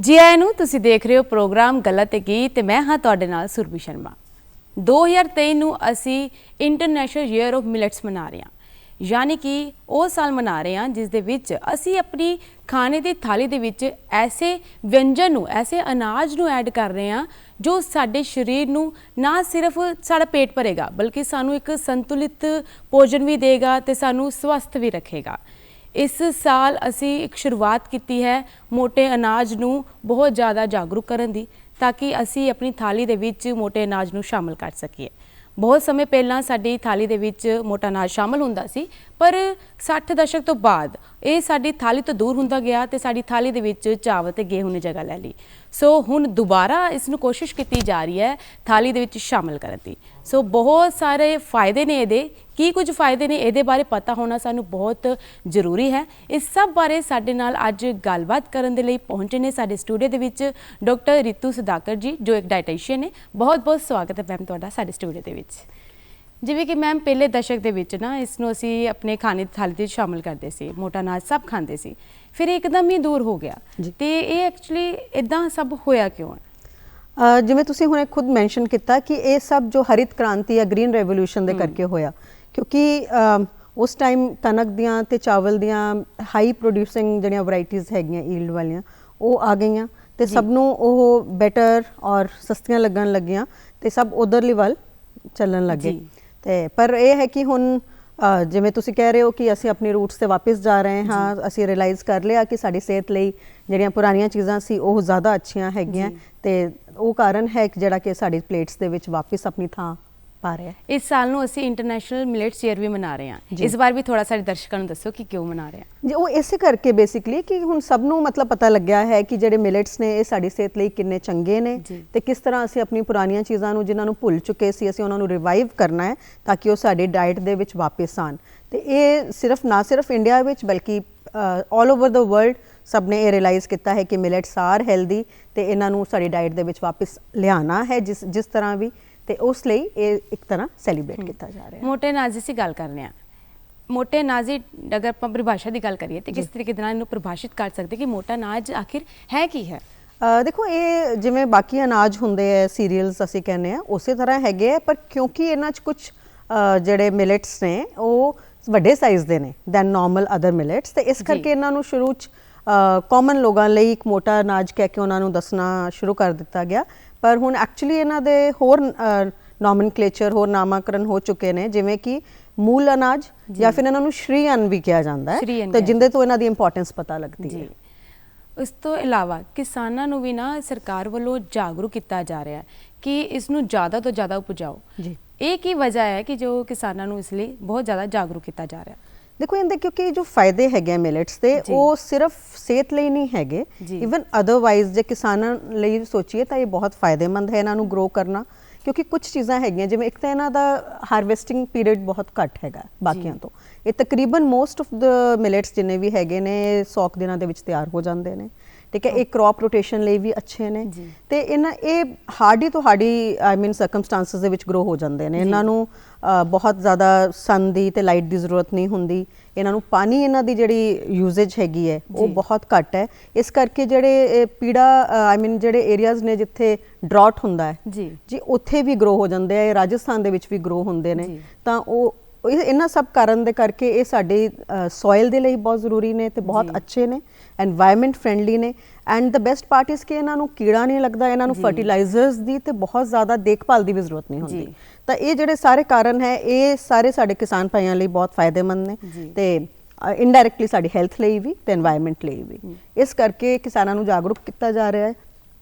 जी आया नूं तुसीं देख रहे हो प्रोग्राम गलत गीत ते मैं हाँ तुहाडे नाल सुरभि शर्मा। 2023 नूं असी इंटरनेशनल ईयर ऑफ मिलेट्स मना रहे हैं, यानी कि वो साल मना रहे हैं जिस दे विच असी अपनी खाने की थाली दे विच ऐसे व्यंजन नूं, ऐसे अनाज नूं ऐड कर रहे हैं जो साडे शरीर नूं ना सिर्फ साड़ा पेट भरेगा बल्कि सानू एक संतुलित भोजन भी देगा ते सानू स्वस्थ भी रखेगा। इस साल असी एक शुरुआत की है मोटे अनाज नूं बहुत ज़्यादा जागरूक करन दी, ताकि असी अपनी थाली दे विच मोटे अनाज नूं शामिल कर सकीए। बहुत समय पहला साडी थाली दे विच मोटा अनाज शामिल हुंदा सी, पर 60 दशक तो बाद ये साडी थाली तो दूर हुंदा गया ते साडी थाली दे विच चावल ते गेहूं ने जगह लै ली। सो हुण दोबारा इसनूं कोशिश की जा रही है थाली दे विच शामिल करन दी। सो बहुत सारे फायदे ने इहदे, की कुछ फायदे ने इहदे बारे पता होना सानू बहुत जरूरी है। इस सब बारे साडे नाल अज गलबात करन दे लई पहुंचे ने साडे स्टूडियो दे विच डॉक्टर रितु सुधाकर जी, जो एक डाइटिशियन है। बहुत बहुत स्वागत है मैम तुहाडा साडे स्टूडियो दे विच। जिवें कि मैम पहले दशक दे विच ना इसनूं असी अपने खाने की थाली ते शामिल करते सी, मोटा अनाज सब खांदे सी, फिर एकदम ही दूर हो गया ते ये एक्चुअली इदां सब होया क्यों है? जिवें तुसीं हुणे खुद मैंशन किया कि ये सब जो हरित क्रांति या ग्रीन रेवोल्यूशन दे करके होया, क्योंकि उस टाइम कनक दियां ते चावल दियां हाई प्रोड्यूसिंग जिहड़ियां वैराइटीज़ हैगियां ईल्ड वालियां वो आ गईयां ते सबनों वो बैटर और सस्तियां लगन लगियां ते सब उधरली वल चलन लगे। ते पर यह है कि हुण जिवें तुसीं कह रहे हो कि असीं अपनी रूट्स से वापस जा रहे हैं, हाँ असीं रियलाइज़ कर लिया कि साडी सेहत लई जिहड़ियां पुरानियां चीज़ां सी वो ज़्यादा अच्छियां हैगियां ते वो कारण है कि जिहड़ा कि साडी प्लेट्स दे विच वापस अपनी थां पा रहा है। इस साल नूं असीं इंटरनेशनल मिलेट्स ईयर भी मना रहे हैं, इस बार भी थोड़ा सारे दर्शकों नूं दसो कि क्यों मना रहे हैं? जी वो इसे करके बेसिकली कि हुण सबनों मतलब पता लग्या है कि जिहड़े मिलेट्स ने ये साडी सेहत लई किन्ने चंगे ने ते किस तरह असीं अपनी पुरानियां चीज़ां नूं जिन्हां नूं भुल चुके सी असीं उन्हां नूं रिवाइव करना है ताकि वो साडी डाइट दे विच वापस आन। ते ये सिर्फ ना सिर्फ इंडिया विच बल्कि ऑल ओवर द वर्ल्ड सब ने ये रियलाइज़ किया है कि मिलेट्स आर हैल्दी ते इन्हां नूं साडी डाइट दे विच वापस लियाना है जिस तरह भी, ते उस लई ये एक तरह सैलीब्रेट किया जा रहा है। मोटे अनाज की गल करने हैं, मोटे अनाज की अगर आप परिभाषा की गल करिए तो किस तरीके इन्हू परिभाषित कर सकते कि मोटा अनाज आखिर है की है? देखो ये जिवें बाकी अनाज होंदे है सीरीयल्स असीं कहने हैं उस तरह हैगे है, पर क्योंकि इन्हां च कुछ जिहड़े मिलेट्स ने वो वड्डे साइज़ दे ने दैन नॉर्मल अदर मिलेट्स, ते इस करके इन्हां नूं शुरू च कॉमन लोगों लई एक मोटा अनाज कह के उन्हां नूं दसना शुरू कर दिता गया। पर हुण एक्चुअली इन्हां दे होर नॉमनक्लेचर होर नामाकरण हो चुके हैं, जिवें कि मूल अनाज या फिर इन्हां नूं श्री अन्न भी कहा जाता है, तो जिंदे तो इन्हां दी इंपॉर्टेंस पता लगती है। उस तो इलावा किसानों नूं भी ना सरकार वालों जागरूक किया जा रहा है कि इसनूं ज़्यादा तो ज़्यादा उपजाओ। एक ही वजह है कि जो किसानों नूं इसलिए बहुत ज़्यादा जागरूक किया जा रहा है। देखो इनके क्योंकि जो फायदे है मिलेट्स के वो सिर्फ सेहत ਲਈ नहीं है, ईवन अदरवाइज जो किसानों ਲਈ सोचिए तो ये बहुत फायदेमंद है इन्हों ग्रो करना, क्योंकि कुछ चीज़ां है जिवें एक तो इन्हां दा हारवेस्टिंग पीरियड बहुत घट है बाकियों तो, ये तकरीबन मोस्ट ऑफ द मिलेट्स जिन्ने भी है ने 100 दिनों के तैयार हो जाते हैं। ठीक है, एक क्रॉप रोटेशन लिए भी अच्छे ने ते इन्हां ये हार्डी तो Hardy I mean circumstances they which grow हो जाते हैं। इन्हां नूं बहुत ज़्यादा सन दी ते लाइट की जरूरत नहीं होंदी, इन्हां नूं पानी इन्हां दी जिहड़ी यूजेज हैगी है वो बहुत घट है। इस करके जिहड़े पीड़ा आई मीन जिहड़े एरियाज़ ने जिथे ड्रॉट हुंदा है जी उत्थे भी ग्रो हो जाते हैं, राजस्थान दे विच भी ग्रो होंदे ने, तां वो इन्हां सब कारण दे करके ये साडी सॉइल दे लई बहुत जरूरी ने ते बहुत अच्छे ने, एनवायरमेंट फ्रेंडली ने, एंड द बेस्ट पार्ट इस कि इन्हां नूं कीड़ा नहीं लगता, इन्हां नूं फर्टिलाइजर्स दी ते बहुत ज़्यादा देखभाल की भी जरूरत नहीं होंदी। तो ये जिहड़े सारे कारण है ये सारे साडे किसान भाइयों लई बहुत फायदेमंद ने ते इनडायरैक्टली साडी हैल्थ लई भी ते एनवायरमेंट लई भी। इस करके किसानां नूं जागरूक किया जा रहा है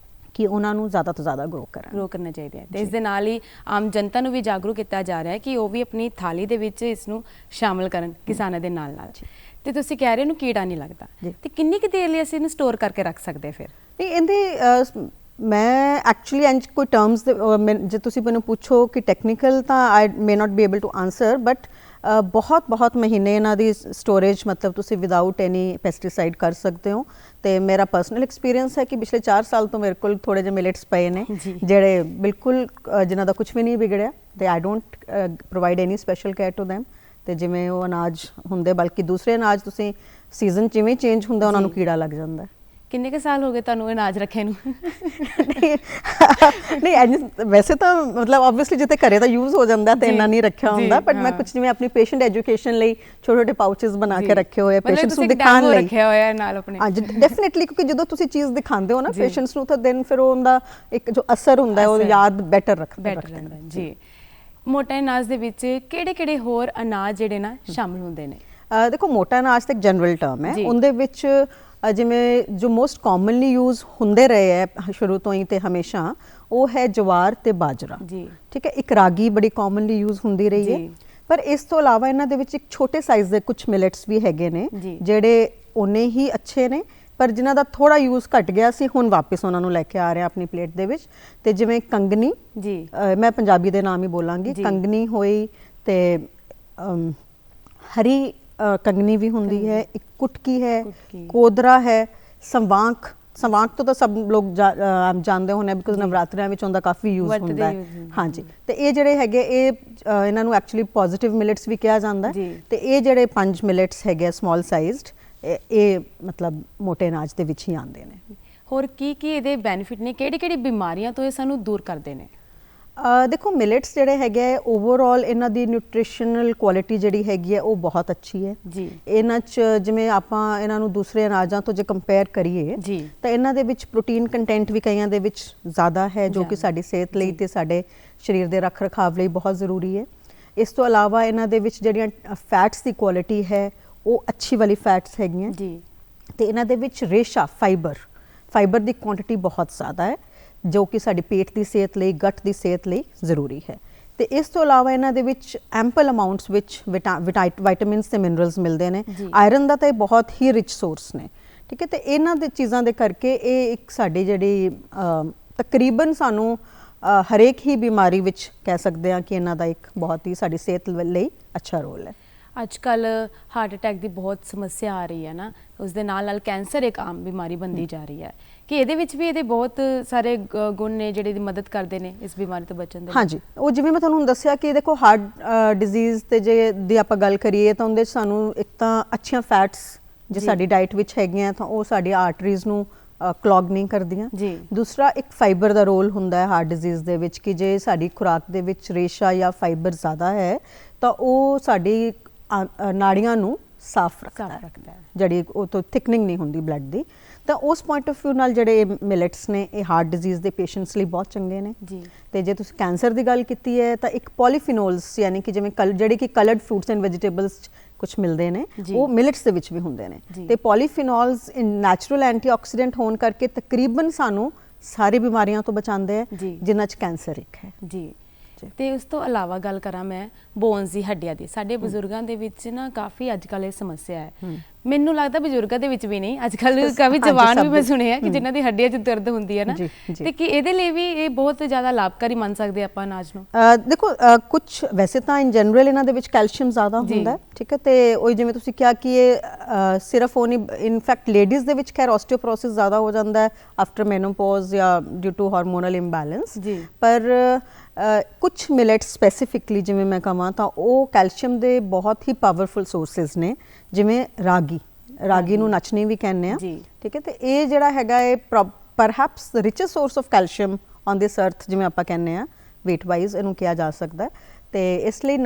कि उन्होंने ज़्यादा तो ज़्यादा ग्रो करना चाहिए है। इस दे नाल ही आम जनता नूं भी जागरूक किया जा रहा है कि वो भी अपनी थाली दे विच इसनूं शामिल करन किसानां दे नाल नाल। ते तुसीं कह रहे हो कीड़ा नहीं लगता, ते किन्नी कि देर लई असीं इहनूं स्टोर करके रख सकते? फिर नहीं इहदे मैं एक्चुअली इंज कोई टर्म्स जे तुसीं मैनूं पूछो कि टैक्नीकल तां I may not be able to answer, but बहुत महीने इन्हां दी स्टोरेज मतलब तुसीं विदाउट एनी पेस्टिसाइड कर सकते हो। तो मेरा पर्सनल एक्सपीरियंस है कि पिछले 4 साल तो मेरे को थोड़े जे मिलेट्स पे ने जिहड़े बिल्कुल जिन्हां दा कुछ भी नहीं बिगड़िया, ते I don't provide any special care to them. तो जिवें वो अनाज हुंदे बल्कि दूसरे अनाज तुसीं सीजन जिवें चेंज हुंदा उन्हां नूं कीड़ा लग जांदा है। ਕਿੰਨੇ ਕੁ ਸਾਲ ਹੋ ਗਏ ਤੁਹਾਨੂੰ ਅਨਾਜ ਰੱਖੇ ਨੂੰ? ਨਹੀਂ ਵੈਸੇ ਤਾਂ ਮਤਲਬ ਆਬਵੀਅਸਲੀ ਜਿੱਤੇ ਘਰੇ ਤਾਂ ਯੂਜ਼ ਹੋ ਜਾਂਦਾ ਤੇ ਇੰਨਾ ਨਹੀਂ ਰੱਖਿਆ ਹੁੰਦਾ, ਬਟ ਮੈਂ ਕੁਝ ਜਿਵੇਂ ਆਪਣੀ ਪੇਸ਼ੈਂਟ ਐਜੂਕੇਸ਼ਨ ਲਈ ਛੋਟੇ ਛੋਟੇ ਪਾਊਚਸ ਬਣਾ ਕੇ ਰੱਖੇ ਹੋਏ ਆ ਪੇਸ਼ੈਂਟਸ ਨੂੰ ਦਿਖਾਉਣ ਲਈ। ਰੱਖਿਆ ਹੋਇਆ ਨਾਲ ਆਪਣੇ? ਹਾਂ ਡੈਫੀਨਿਟਲੀ, ਕਿਉਂਕਿ ਜਦੋਂ ਤੁਸੀਂ ਚੀਜ਼ ਦਿਖਾਉਂਦੇ ਹੋ ਨਾ ਪੇਸ਼ੈਂਟਸ ਨੂੰ ਤਾਂ ਦੈਨ ਫਿਰ ਉਹਦਾ ਇੱਕ ਜੋ ਅਸਰ ਹੁੰਦਾ ਹੈ ਉਹ ਯਾਦ ਬੈਟਰ ਰੱਖਦਾ ਹੈ। ਜੀ, ਮੋਟਾ ਅਨਾਜ ਦੇ ਵਿੱਚ ਕਿਹੜੇ-ਕਿਹੜੇ ਹੋਰ ਅਨਾਜ ਜਿਹੜੇ ਨਾ ਸ਼ਾਮਲ ਹੁੰਦੇ ਨੇ? ਦੇਖੋ ਮੋਟਾ ਅਨਾਜ ਤਾਂ ਇੱਕ ਜਨਰਲ ਟਰਮ ਹੈ, ਉਹਦੇ ਵਿੱਚ ਜਿਵੇਂ ਜੋ ਮੋਸਟ ਕਾਮਨਲੀ ਯੂਜ਼ ਹੁੰਦੇ ਰਹੇ ਹੈ ਸ਼ੁਰੂ ਤੋਂ ਹੀ ਤੇ ਹਮੇਸ਼ਾ, ਉਹ ਹੈ ਜਵਾਰ ਤੇ ਬਾਜਰਾ। ਜੀ ਠੀਕ ਹੈ, ਇੱਕ ਰਾਗੀ ਬੜੀ ਕਾਮਨਲੀ ਯੂਜ਼ ਹੁੰਦੀ ਰਹੀ ਹੈ, ਪਰ ਇਸ ਤੋਂ ਇਲਾਵਾ ਇਹਨਾਂ ਦੇ ਵਿੱਚ ਇੱਕ ਛੋਟੇ ਸਾਈਜ਼ ਦੇ ਕੁਝ ਮਿਲਟਸ ਵੀ ਹੈਗੇ ਨੇ ਜਿਹੜੇ ਉਹਨੇ ਹੀ ਅੱਛੇ ਨੇ, ਪਰ ਜਿਨ੍ਹਾਂ ਦਾ ਥੋੜਾ ਯੂਜ਼ ਘਟ ਗਿਆ ਸੀ, ਹੁਣ ਵਾਪਸ ਉਹਨਾਂ ਨੂੰ ਲੈ ਕੇ ਆ ਰਹੇ ਆਪਣੀ ਪਲੇਟ ਦੇ ਵਿੱਚ। ਤੇ ਜਿਵੇਂ ਕੰਗਨੀ, ਮੈਂ ਪੰਜਾਬੀ ਦੇ ਨਾਮ ਹੀ ਬੋਲਾਂਗੀ, ਕੰਗਨੀ ਹੋਈ ਤੇ ਹਰੀ ਕੰਗਨੀ ਵੀ ਹੁੰਦੀ ਹੈ, ਇੱਕ ਕੁਟਕੀ ਹੈ, ਕੋਦਰਾ ਹੈ, ਸੰਵਾਂਕ ਤੋਂ ਤਾਂ ਸਭ ਲੋਕ ਜਾਣਦੇ ਹੋਣੇ ਬਿਕਾਜ਼ ਨਵਰਾਤਰਿਆਂ ਵਿੱਚ ਉਹਦਾ ਕਾਫੀ ਯੂਜ਼ ਹੁੰਦਾ ਹੈ। ਹਾਂਜੀ, ਤੇ ਇਹ ਜਿਹੜੇ ਹੈਗੇ ਇਹ ਇਹਨਾਂ ਨੂੰ ਐਕਚੁਅਲੀ ਪੋਜ਼ਿਟਿਵ ਮਿਲਟਸ ਵੀ ਕਿਹਾ ਜਾਂਦਾ ਹੈ, ਤੇ ਇਹ ਜਿਹੜੇ 5 ਮਿਲਟਸ ਹੈਗੇ ਸਮਾਲ ਸਾਈਜ਼ਡ, ਇਹ ਮਤਲਬ ਮੋਟੇ ਅਨਾਜ ਦੇ ਵਿੱਚ ਹੀ ਆਉਂਦੇ ਨੇ। ਹੋਰ ਕੀ ਇਹਦੇ ਬੈਨੀਫਿਟ ਨੇ, ਕਿਹੜੀ ਬਿਮਾਰੀਆਂ ਤੋਂ ਇਹ ਸਾਨੂੰ ਦੂਰ ਕਰਦੇ ਨੇ? ਦੇਖੋ ਮਿਲਟਸ ਜਿਹੜੇ ਹੈਗੇ ਆ ਓਵਰਆਲ ਇਹਨਾਂ ਦੀ ਨਿਊਟ੍ਰੀਸ਼ਨਲ ਕੁਆਲਿਟੀ ਜਿਹੜੀ ਹੈਗੀ ਹੈ ਉਹ ਬਹੁਤ ਅੱਛੀ ਹੈ ਜੀ। ਇਹਨਾਂ 'ਚ ਜਿਵੇਂ ਆਪਾਂ ਇਹਨਾਂ ਨੂੰ ਦੂਸਰੇ ਅਨਾਜਾਂ ਤੋਂ ਜੇ ਕੰਪੇਅਰ ਕਰੀਏ ਤਾਂ ਇਹਨਾਂ ਦੇ ਵਿੱਚ ਪ੍ਰੋਟੀਨ ਕੰਟੈਂਟ ਵੀ ਕਈਆਂ ਦੇ ਵਿੱਚ ਜ਼ਿਆਦਾ ਹੈ, ਜੋ ਕਿ ਸਾਡੀ ਸਿਹਤ ਲਈ ਤੇ ਸਾਡੇ ਸਰੀਰ ਦੇ ਰੱਖ ਰਖਾਵ ਲਈ ਬਹੁਤ ਜ਼ਰੂਰੀ ਹੈ। ਇਸ ਤੋਂ ਇਲਾਵਾ ਇਹਨਾਂ ਦੇ ਵਿੱਚ ਜਿਹੜੀਆਂ ਫੈਟਸ ਦੀ ਕੁਆਲਿਟੀ ਹੈ ਉਹ ਅੱਛੀ ਵਾਲੀ ਫੈਟਸ ਹੈਗੀਆਂ ਜੀ, ਤੇ ਇਹਨਾਂ ਦੇ ਵਿੱਚ ਰੇਸ਼ਾ ਫਾਈਬਰ ਦੀ ਕੁਆਂਟੀਟੀ ਬਹੁਤ ਜ਼ਿਆਦਾ ਹੈ, ਜੋ ਕਿ ਸਾਡੀ ਪੇਟ ਦੀ ਸਿਹਤ ਲਈ, ਗਟ ਦੀ ਸਿਹਤ ਲਈ ਜ਼ਰੂਰੀ ਹੈ। ਤੇ ਇਸ ਤੋਂ ਇਲਾਵਾ ਇਹਨਾਂ ਦੇ ਵਿੱਚ ਐਂਪਲ ਅਮਾਉਂਟਸ ਵਿੱਚ ਵਿਟਾਮਿਨਸ ਤੇ ਮਿਨਰਲਸ ਮਿਲਦੇ ਨੇ। ਆਇਰਨ ਦਾ ਤਾਂ ਇਹ ਬਹੁਤ ਹੀ ਰਿਚ ਸੋਰਸ ਨੇ, ਠੀਕ ਹੈ, ਤੇ ਇਹਨਾਂ ਦੇ ਚੀਜ਼ਾਂ ਦੇ ਕਰਕੇ ਇਹ ਇੱਕ ਸਾਡੀ ਜਿਹੜੀ ਤਕਰੀਬਨ ਸਾਨੂੰ ਹਰੇਕ ਹੀ ਬਿਮਾਰੀ ਵਿੱਚ ਕਹਿ ਸਕਦੇ ਹਾਂ ਕਿ ਇਹਨਾਂ ਦਾ ਇੱਕ ਬਹੁਤ ਹੀ ਸਾਡੀ ਸਿਹਤ ਲਈ ਅੱਛਾ ਰੋਲ ਹੈ। ਅੱਜ ਕੱਲ੍ਹ ਹਾਰਟ ਅਟੈਕ ਦੀ ਬਹੁਤ ਸਮੱਸਿਆ ਆ ਰਹੀ ਹੈ ਨਾ, ਉਸ ਦੇ ਨਾਲ ਕੈਂਸਰ ਇੱਕ ਆਮ ਬਿਮਾਰੀ ਬਣਦੀ ਜਾ ਰਹੀ ਹੈ, ਕਿ ਇਹਦੇ ਵਿੱਚ ਵੀ ਇਹਦੇ ਬਹੁਤ ਸਾਰੇ ਗੁਣ ਨੇ ਜਿਹੜੇ ਦੀ ਮਦਦ ਕਰਦੇ ਨੇ ਇਸ ਬਿਮਾਰੀ ਤੋਂ ਬਚਣ ਦੇ? ਹਾਂਜੀ, ਉਹ ਜਿਵੇਂ ਮੈਂ ਤੁਹਾਨੂੰ ਹੁਣ ਦੱਸਿਆ ਕਿ ਦੇਖੋ ਹਾਰਟ ਡਿਜ਼ੀਜ਼ ਤੇ ਜੇ ਦੀ ਆਪਾਂ ਗੱਲ ਕਰੀਏ ਤਾਂ ਉਹਦੇ 'ਚ ਸਾਨੂੰ ਇੱਕ ਤਾਂ ਅੱਛੀਆਂ ਫੈਟਸ ਜੇ ਸਾਡੀ ਡਾਈਟ ਵਿੱਚ ਹੈਗੀਆਂ ਤਾਂ ਉਹ ਸਾਡੀ ਆਰਟਰੀਜ਼ ਨੂੰ ਕਲੌਗ ਨਹੀਂ ਕਰਦੀਆਂ। ਦੂਸਰਾ ਇੱਕ ਫਾਈਬਰ ਦਾ ਰੋਲ ਹੁੰਦਾ ਹੈ ਹਾਰਟ ਡਿਜ਼ੀਜ਼ ਦੇ ਵਿੱਚ, ਕਿ ਜੇ ਸਾਡੀ ਖੁਰਾਕ ਦੇ ਵਿੱਚ ਰੇਸ਼ਾ ਜਾਂ ਫਾਈਬਰ ਜ਼ਿਆਦਾ ਹੈ ਤਾਂ ਉਹ ਸਾਡੀ ਨਾੜੀਆਂ ਨੂੰ ਸਾਫ਼ ਰੱਖਦਾ ਹੈ, ਜਿਹੜੀ ਉਹ ਤੋਂ ਥਿਕਨਿੰਗ ਨਹੀਂ ਹੁੰਦੀ ਬਲੱਡ ਦੀ। ਤਾਂ ਉਸ ਪੁਆਇੰਟ ਆਫ ਵਿਊ ਨਾਲ ਜਿਹੜੇ ਮਿਲਟਸ ਨੇ ਇਹ ਹਾਰਟ ਡਿਜ਼ੀਜ਼ ਦੇ ਪੇਸ਼ੈਂਟਸ ਲਈ ਬਹੁਤ ਚੰਗੇ ਨੇ ਜੀ। ਤੇ ਜੇ ਤੁਸੀਂ ਕੈਂਸਰ ਦੀ ਗੱਲ ਕੀਤੀ ਹੈ ਤਾਂ ਇੱਕ ਪੋਲੀਫਿਨੋਲਸ ਯਾਨੀ ਕਿ ਜਿਵੇਂ ਜਿਹੜੇ ਕਿ ਕਲਰਡ ਫਰੂਟਸ ਐਂਡ ਵੈਜੀਟੇਬਲਸ ਕੁਝ ਮਿਲਦੇ ਨੇ, ਉਹ ਮਿਲਟਸ ਦੇ ਵਿੱਚ ਵੀ ਹੁੰਦੇ ਨੇ। ਤੇ ਪੋਲੀਫਿਨੋਲਸ ਨੈਚੁਰਲ ਐਂਟੀਆਕਸੀਡੈਂਟ ਹੋਣ ਕਰਕੇ ਤਕਰੀਬਨ ਸਾਨੂੰ ਸਾਰੀ ਬਿਮਾਰੀਆਂ ਤੋਂ ਬਚਾਉਂਦੇ ਆ, ਜਿਨ੍ਹਾਂ 'ਚ ਕੈਂਸਰ ਇੱਕ ਹੈ ਜੀ। ਤੇ ਉਸ ਤੋਂ ਇਲਾਵਾ ਗੱਲ ਕਰਾਂ ਮੈਂ ਬੋਨਸ ਦੀ, ਹੱਡੀਆਂ ਦੀ, ਸਾਡੇ ਬਜ਼ੁਰਗਾਂ ਦੇ ਵਿੱਚ ਨਾ ਕਾਫੀ ਅੱਜ ਕੱਲ੍ਹ ਇਹ ਸਮੱਸਿਆ ਹੈ। ਮੈਨੂੰ ਲੱਗਦਾ ਬਜ਼ੁਰਗਾਂ ਦੇ ਵਿੱਚ ਵੀ ਨਹੀਂ, ਅੱਜ ਕੱਲ੍ਹ ਕਾਫੀ ਜਵਾਨ ਵੀ ਮੈਂ ਸੁਣਿਆ ਕਿ ਜਿਨ੍ਹਾਂ ਦੀ ਹੱਡੀਆਂ 'ਚ ਦਰਦ ਹੁੰਦੀ ਹੈ ਨਾ, ਤੇ ਕਿ ਇਹਦੇ ਲਈ ਵੀ ਇਹ ਬਹੁਤ ਜ਼ਿਆਦਾ ਲਾਭਕਾਰੀ ਮੰਨ ਸਕਦੇ ਆਪਾਂ ਅਨਾਜ ਨੂੰ? ਦੇਖੋ ਕੁਝ ਵੈਸੇ ਤਾਂ ਇਨ ਜਨਰਲ ਇਹਨਾਂ ਦੇ ਵਿੱਚ ਕੈਲਸ਼ੀਅਮ ਜ਼ਿਆਦਾ ਹੁੰਦਾ, ਠੀਕ ਹੈ, ਤੇ ਉਹ ਜਿਵੇਂ ਤੁਸੀਂ ਕਿਹਾ ਕਿ ਇਹ ਸਿਰਫ ਉਹ ਨਹੀਂ, ਇਨਫੈਕਟ ਲੇਡੀਜ਼ ਦੇ ਵਿੱਚ ਖੈਰ ਆਸਟੀਓਪੋਰੋਸਿਸ ਜ਼ਿਆਦਾ ਹੋ ਜਾਂਦਾ ਹੈ ਆਫਟਰ ਮੈਨੋਪੌਜ਼ ਜਾਂ ਡਿਊ ਟੂ ਹਾਰਮੋਨਲ ਇੰਬੈਲੈਂਸ, ਪਰ ਕੁਝ ਮਿਲਟਸ ਸਪੈਸੀਫਿਕਲੀ ਜਿਵੇਂ ਮੈਂ ਕਹਾਂ ਤਾਂ ਉਹ ਕੈਲਸ਼ੀਅਮ ਦੇ ਬਹੁਤ ਹੀ ਪਾਵਰਫੁਲ ਸੋਰਸਿਸ ਨੇ, ਜਿਵੇਂ ਰਾਗੀ ਨੂੰ ਨਚਨੀ ਵੀ ਕਹਿੰਦੇ ਆ, ਠੀਕ ਹੈ, ਤੇ ਇਹ ਜਿਹੜਾ ਹੈਗਾ ਇਹ perhaps richest source of calcium on this earth, ਜਿਵੇਂ ਆਪਾਂ ਕਹਿੰਦੇ ਆ ਵੇਟ ਵਾਈਜ਼ ਇਹਨੂੰ ਕਿਹਾ ਜਾ ਸਕਦਾ। ਤੇ ਇਸ ਲਈ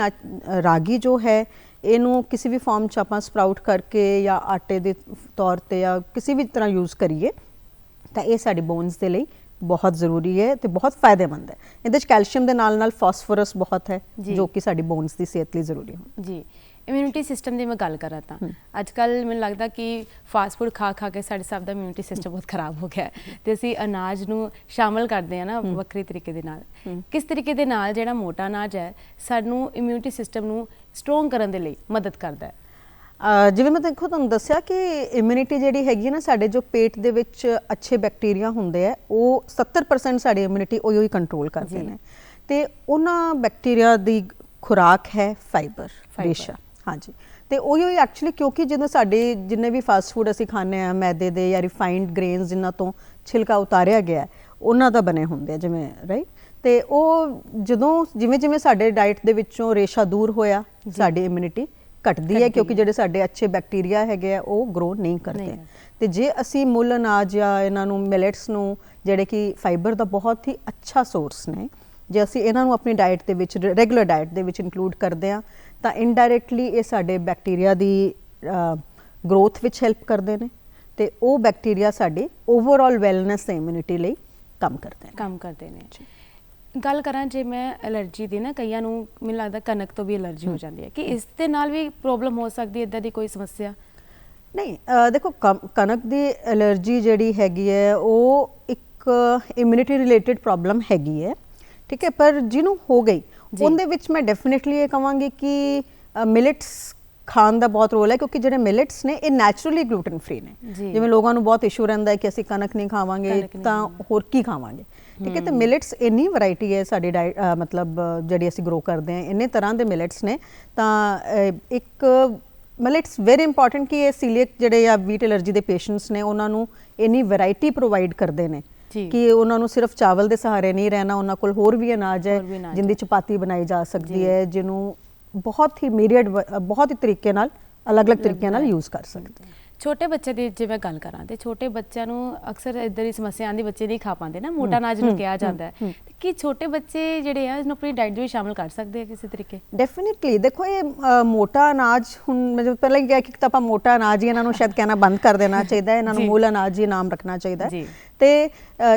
ਰਾਗੀ ਜੋ ਹੈ ਇਹਨੂੰ ਕਿਸੇ ਵੀ ਫਾਰਮ 'ਚ ਆਪਾਂ ਸਪਰਾਊਟ ਕਰਕੇ ਜਾਂ ਆਟੇ ਦੇ ਤੌਰ 'ਤੇ ਜਾਂ ਕਿਸੇ ਵੀ ਤਰ੍ਹਾਂ ਯੂਜ਼ ਕਰੀਏ ਤਾਂ ਇਹ ਸਾਡੀ ਬੋਨਸ ਦੇ ਲਈ ਬਹੁਤ ਜ਼ਰੂਰੀ ਹੈ ਤੇ ਬਹੁਤ ਫਾਇਦੇਮੰਦ ਹੈ। ਇਹਦੇ 'ਚ ਕੈਲਸ਼ੀਅਮ ਦੇ ਨਾਲ ਨਾਲ ਫਾਸਫੋਰਸ ਬਹੁਤ ਹੈ, ਜੋ ਕਿ ਸਾਡੀ ਬੋਨਸ ਦੀ ਸਿਹਤ ਲਈ ਜ਼ਰੂਰੀ ਹੈ ਜੀ। ਇਮਿਊਨਿਟੀ ਸਿਸਟਮ ਦੀ ਮੈਂ ਗੱਲ ਕਰਾਂ ਤਾਂ ਅੱਜ ਕੱਲ੍ਹ ਮੈਨੂੰ ਲੱਗਦਾ ਕਿ ਫਾਸਟ ਫੂਡ ਖਾ ਕੇ ਸਾਡੇ ਸਭ ਦਾ ਇਮਿਊਨਿਟੀ ਸਿਸਟਮ ਬਹੁਤ ਖਰਾਬ ਹੋ ਗਿਆ ਹੈ, ਤੇ ਅਸੀਂ ਅਨਾਜ ਨੂੰ ਸ਼ਾਮਲ ਕਰਦੇ ਹਾਂ ਨਾ ਵੱਖਰੇ ਤਰੀਕੇ ਦੇ ਨਾਲ। ਕਿਸ ਤਰੀਕੇ ਦੇ ਨਾਲ ਜਿਹੜਾ ਮੋਟਾ ਅਨਾਜ ਹੈ ਸਾਨੂੰ ਇਮਿਊਨਿਟੀ ਸਿਸਟਮ ਨੂੰ ਸਟਰੋਂਗ ਕਰਨ ਦੇ ਲਈ ਮਦਦ ਕਰਦਾ ਹੈ? ਜਿਵੇਂ ਮੈਂ ਦੇਖੋ ਤੁਹਾਨੂੰ ਦੱਸਿਆ ਕਿ ਇਮਿਊਨਿਟੀ ਜਿਹੜੀ ਹੈਗੀ ਹੈ ਨਾ, ਸਾਡੇ ਜੋ ਪੇਟ ਦੇ ਵਿੱਚ ਅੱਛੇ ਬੈਕਟੀਰੀਆ ਹੁੰਦੇ ਆ ਉਹ 70% ਸਾਡੀ ਇਮਿਊਨਿਟੀ ਉਹੀ ਕੰਟਰੋਲ ਕਰਦੇ ਨੇ, ਤੇ ਉਹਨਾਂ ਬੈਕਟੀਰੀਆ ਦੀ ਖੁਰਾਕ ਹੈ ਫਾਈਬਰ, ਰੇਸ਼ਾ। ਹਾਂਜੀ, ਤੇ ਉਹੀ ਐਕਚੁਅਲੀ ਕਿਉਂਕਿ ਜਦੋਂ ਸਾਡੇ ਜਿੰਨੇ ਵੀ ਫਾਸਟ ਫੂਡ ਅਸੀਂ ਖਾਂਦੇ ਹਾਂ ਮੈਦੇ ਦੇ ਜਾਂ ਰਿਫਾਈਨਡ ਗ੍ਰੇਨਸ ਜਿਨ੍ਹਾਂ ਤੋਂ ਛਿਲਕਾ ਉਤਾਰਿਆ ਗਿਆ ਉਹਨਾਂ ਦਾ ਬਣੇ ਹੁੰਦੇ ਆ ਜਿਵੇਂ, ਰਾਈਟ, ਤੇ ਉਹ ਜਦੋਂ ਜਿਵੇਂ ਸਾਡੇ ਡਾਈਟ ਦੇ ਵਿੱਚੋਂ ਰੇਸ਼ਾ ਦੂਰ ਹੋਇਆ ਸਾਡੀ ਇਮਿਊਨਿਟੀ ਘਟਦੀ ਹੈ ਕਿਉਂਕਿ ਜਿਹੜੇ ਸਾਡੇ ਅੱਛੇ ਬੈਕਟੀਰੀਆ ਹੈਗੇ ਆ ਉਹ ਗਰੋ ਨਹੀਂ ਕਰਦੇ। ਤੇ ਜੇ ਅਸੀਂ ਮੁੱਲ ਅਨਾਜ ਜਾਂ ਇਹਨਾਂ ਨੂੰ ਮਿਲਟਸ ਨੂੰ ਜਿਹੜੇ ਕਿ ਫਾਈਬਰ ਦਾ ਬਹੁਤ ਹੀ ਅੱਛਾ ਸੋਰਸ ਨੇ, ਜੇ ਅਸੀਂ ਇਹਨਾਂ ਨੂੰ ਆਪਣੀ ਡਾਈਟ ਦੇ ਵਿੱਚ ਰੈਗੂਲਰ ਡਾਈਟ ਦੇ ਵਿੱਚ ਇਨਕਲੂਡ ਕਰਦੇ ਹਾਂ ਤਾਂ ਇਨਡਾਇਰੈਕਟਲੀ ਇਹ ਸਾਡੇ ਬੈਕਟੀਰੀਆ ਦੀ ਗਰੋਥ ਵਿੱਚ ਹੈਲਪ ਕਰਦੇ ਨੇ ਤੇ ਉਹ ਬੈਕਟੀਰੀਆ ਸਾਡੀ ਓਵਰਆਲ ਵੈਲਨੈਸ ਤੇ ਇਮਿਊਨਿਟੀ ਲਈ ਕੰਮ ਕਰਦੇ ਨੇ। ਗੱਲ ਕਰਾਂ ਜੇ ਮੈਂ ਐਲਰਜੀ ਦੀ ਨਾ, ਕਈਆਂ ਨੂੰ ਮੈਨੂੰ ਲੱਗਦਾ ਕਣਕ ਤੋਂ ਵੀ ਐਲਰਜੀ ਹੋ ਜਾਂਦੀ ਹੈ, ਕਿ ਇਸ ਦੇ ਨਾਲ ਵੀ ਪ੍ਰੋਬਲਮ ਹੋ ਸਕਦੀ ਹੈ, ਇੱਦਾਂ ਦੀ ਕੋਈ ਸਮੱਸਿਆ? ਨਹੀਂ, ਦੇਖੋ ਕਣਕ ਦੀ ਐਲਰਜੀ ਜਿਹੜੀ ਹੈਗੀ ਹੈ ਉਹ ਇੱਕ ਇਮਿਊਨਿਟੀ ਰਿਲੇਟਡ ਪ੍ਰੋਬਲਮ ਹੈਗੀ ਹੈ, ਠੀਕ ਹੈ, ਪਰ ਜਿਹਨੂੰ ਹੋ ਗਈ ਉਹਦੇ ਵਿੱਚ ਮੈਂ ਡੈਫੀਨੇਟਲੀ ਇਹ ਕਹਾਂਗੀ ਕਿ ਮਿਲਟਸ ਖਾਣ ਦਾ ਬਹੁਤ ਰੋਲ ਹੈ ਕਿਉਂਕਿ ਜਿਹੜੇ ਮਿਲਟਸ ਨੇ ਇਹ ਨੈਚੁਰਲੀ ਗਲੂਟਨ ਫ੍ਰੀ ਨੇ। ਜਿਵੇਂ ਲੋਕਾਂ ਨੂੰ ਬਹੁਤ ਇਸ਼ੂ ਰਹਿੰਦਾ ਹੈ ਕਿ ਅਸੀਂ ਕਣਕ ਨਹੀਂ ਖਾਵਾਂਗੇ ਤਾਂ ਹੋਰ ਕੀ ਖਾਵਾਂਗੇ, ਠੀਕ ਹੈ, ਤੇ ਮਿਲਟਸ ਇੰਨੀ ਵੈਰਾਈਟੀ ਹੈ ਸਾਡੀ ਡਾਈਟ ਮਤਲਬ ਜਿਹੜੀ ਅਸੀਂ ਗਰੋ ਕਰਦੇ ਹਾਂ, ਇੰਨੇ ਤਰ੍ਹਾਂ ਦੇ ਮਿਲਟਸ ਨੇ। ਤਾਂ ਇੱਕ ਮਤਲਬ ਇਟਸ ਵੈਰੀ ਇੰਪੋਰਟੈਂਟ ਕਿ ਇਹ ਸੀਲੀਅਕ ਜਿਹੜੇ ਆ ਵੀਟ ਐਲਰਜੀ ਦੇ ਪੇਸ਼ੈਂਟਸ ਨੇ ਉਹਨਾਂ ਨੂੰ ਇੰਨੀ ਵੈਰਾਈਟੀ ਪ੍ਰੋਵਾਈਡ ਕਰਦੇ ਨੇ ਕਿ ਉਹਨਾਂ ਨੂੰ ਸਿਰਫ ਚਾਵਲ ਦੇ ਸਹਾਰੇ ਨਹੀਂ ਰਹਿਣਾ, ਉਹਨਾਂ ਕੋਲ ਹੋਰ ਵੀ ਅਨਾਜ ਹੈ ਜਿੰਦੀ ਚਪਾਤੀ ਬਣਾਈ ਜਾ ਸਕਦੀ ਹੈ, ਜਿਹਨੂੰ ਬਹੁਤ ਹੀ ਮੀਰੀਅਡ ਬਹੁਤ ਹੀ ਤਰੀਕੇ ਨਾਲ ਅਲੱਗ-ਅਲੱਗ ਤਰੀਕਿਆਂ ਨਾਲ ਯੂਜ਼ ਕਰ ਸਕਦੇ। ਛੋਟੇ ਬੱਚੇ ਦੀ ਜੇ ਮੈਂ ਗੱਲ ਕਰਾਂ ਤੇ ਛੋਟੇ ਬੱਚਿਆਂ ਨੂੰ ਅਕਸਰ ਇੱਧਰ ਦੀ ਸਮੱਸਿਆ ਆਉਂਦੀ, ਬੱਚੇ ਨਹੀਂ ਖਾ ਪਾਉਂਦੇ ਨਾ, ਮੋਟਾ ਅਨਾਜ ਨੂੰ ਕਿਹਾ ਜਾਂਦਾ ਹੈ, ਕਿ ਛੋਟੇ ਬੱਚੇ ਜਿਹੜੇ ਆ ਇਹਨੂੰ ਆਪਣੀ ਡਾਈਟ ਦੇ ਵਿੱਚ ਸ਼ਾਮਿਲ ਕਰ ਸਕਦੇ ਆ ਕਿਸੇ ਤਰੀਕੇ? ਡੈਫੀਨਿਟਲੀ। ਦੇਖੋ ਇਹ ਮੋਟਾ ਅਨਾਜ, ਹੁਣ ਮੈਂ ਪਹਿਲਾਂ ਹੀ ਕਿਹਾ ਕਿ ਤਾਂ ਆਪਾਂ ਮੋਟਾ ਅਨਾਜ ਹੀ ਇਹਨਾਂ ਨੂੰ ਸ਼ਾਇਦ ਕਹਿਣਾ ਬੰਦ ਕਰ ਦੇਣਾ ਚਾਹੀਦਾ ਹੈ, ਇਹਨਾਂ ਨੂੰ ਮੂਲ ਅਨਾਜ ਹੀ ਨਾਮ ਰੱਖਣਾ ਚਾਹੀਦਾ ਹੈ। ਤੇ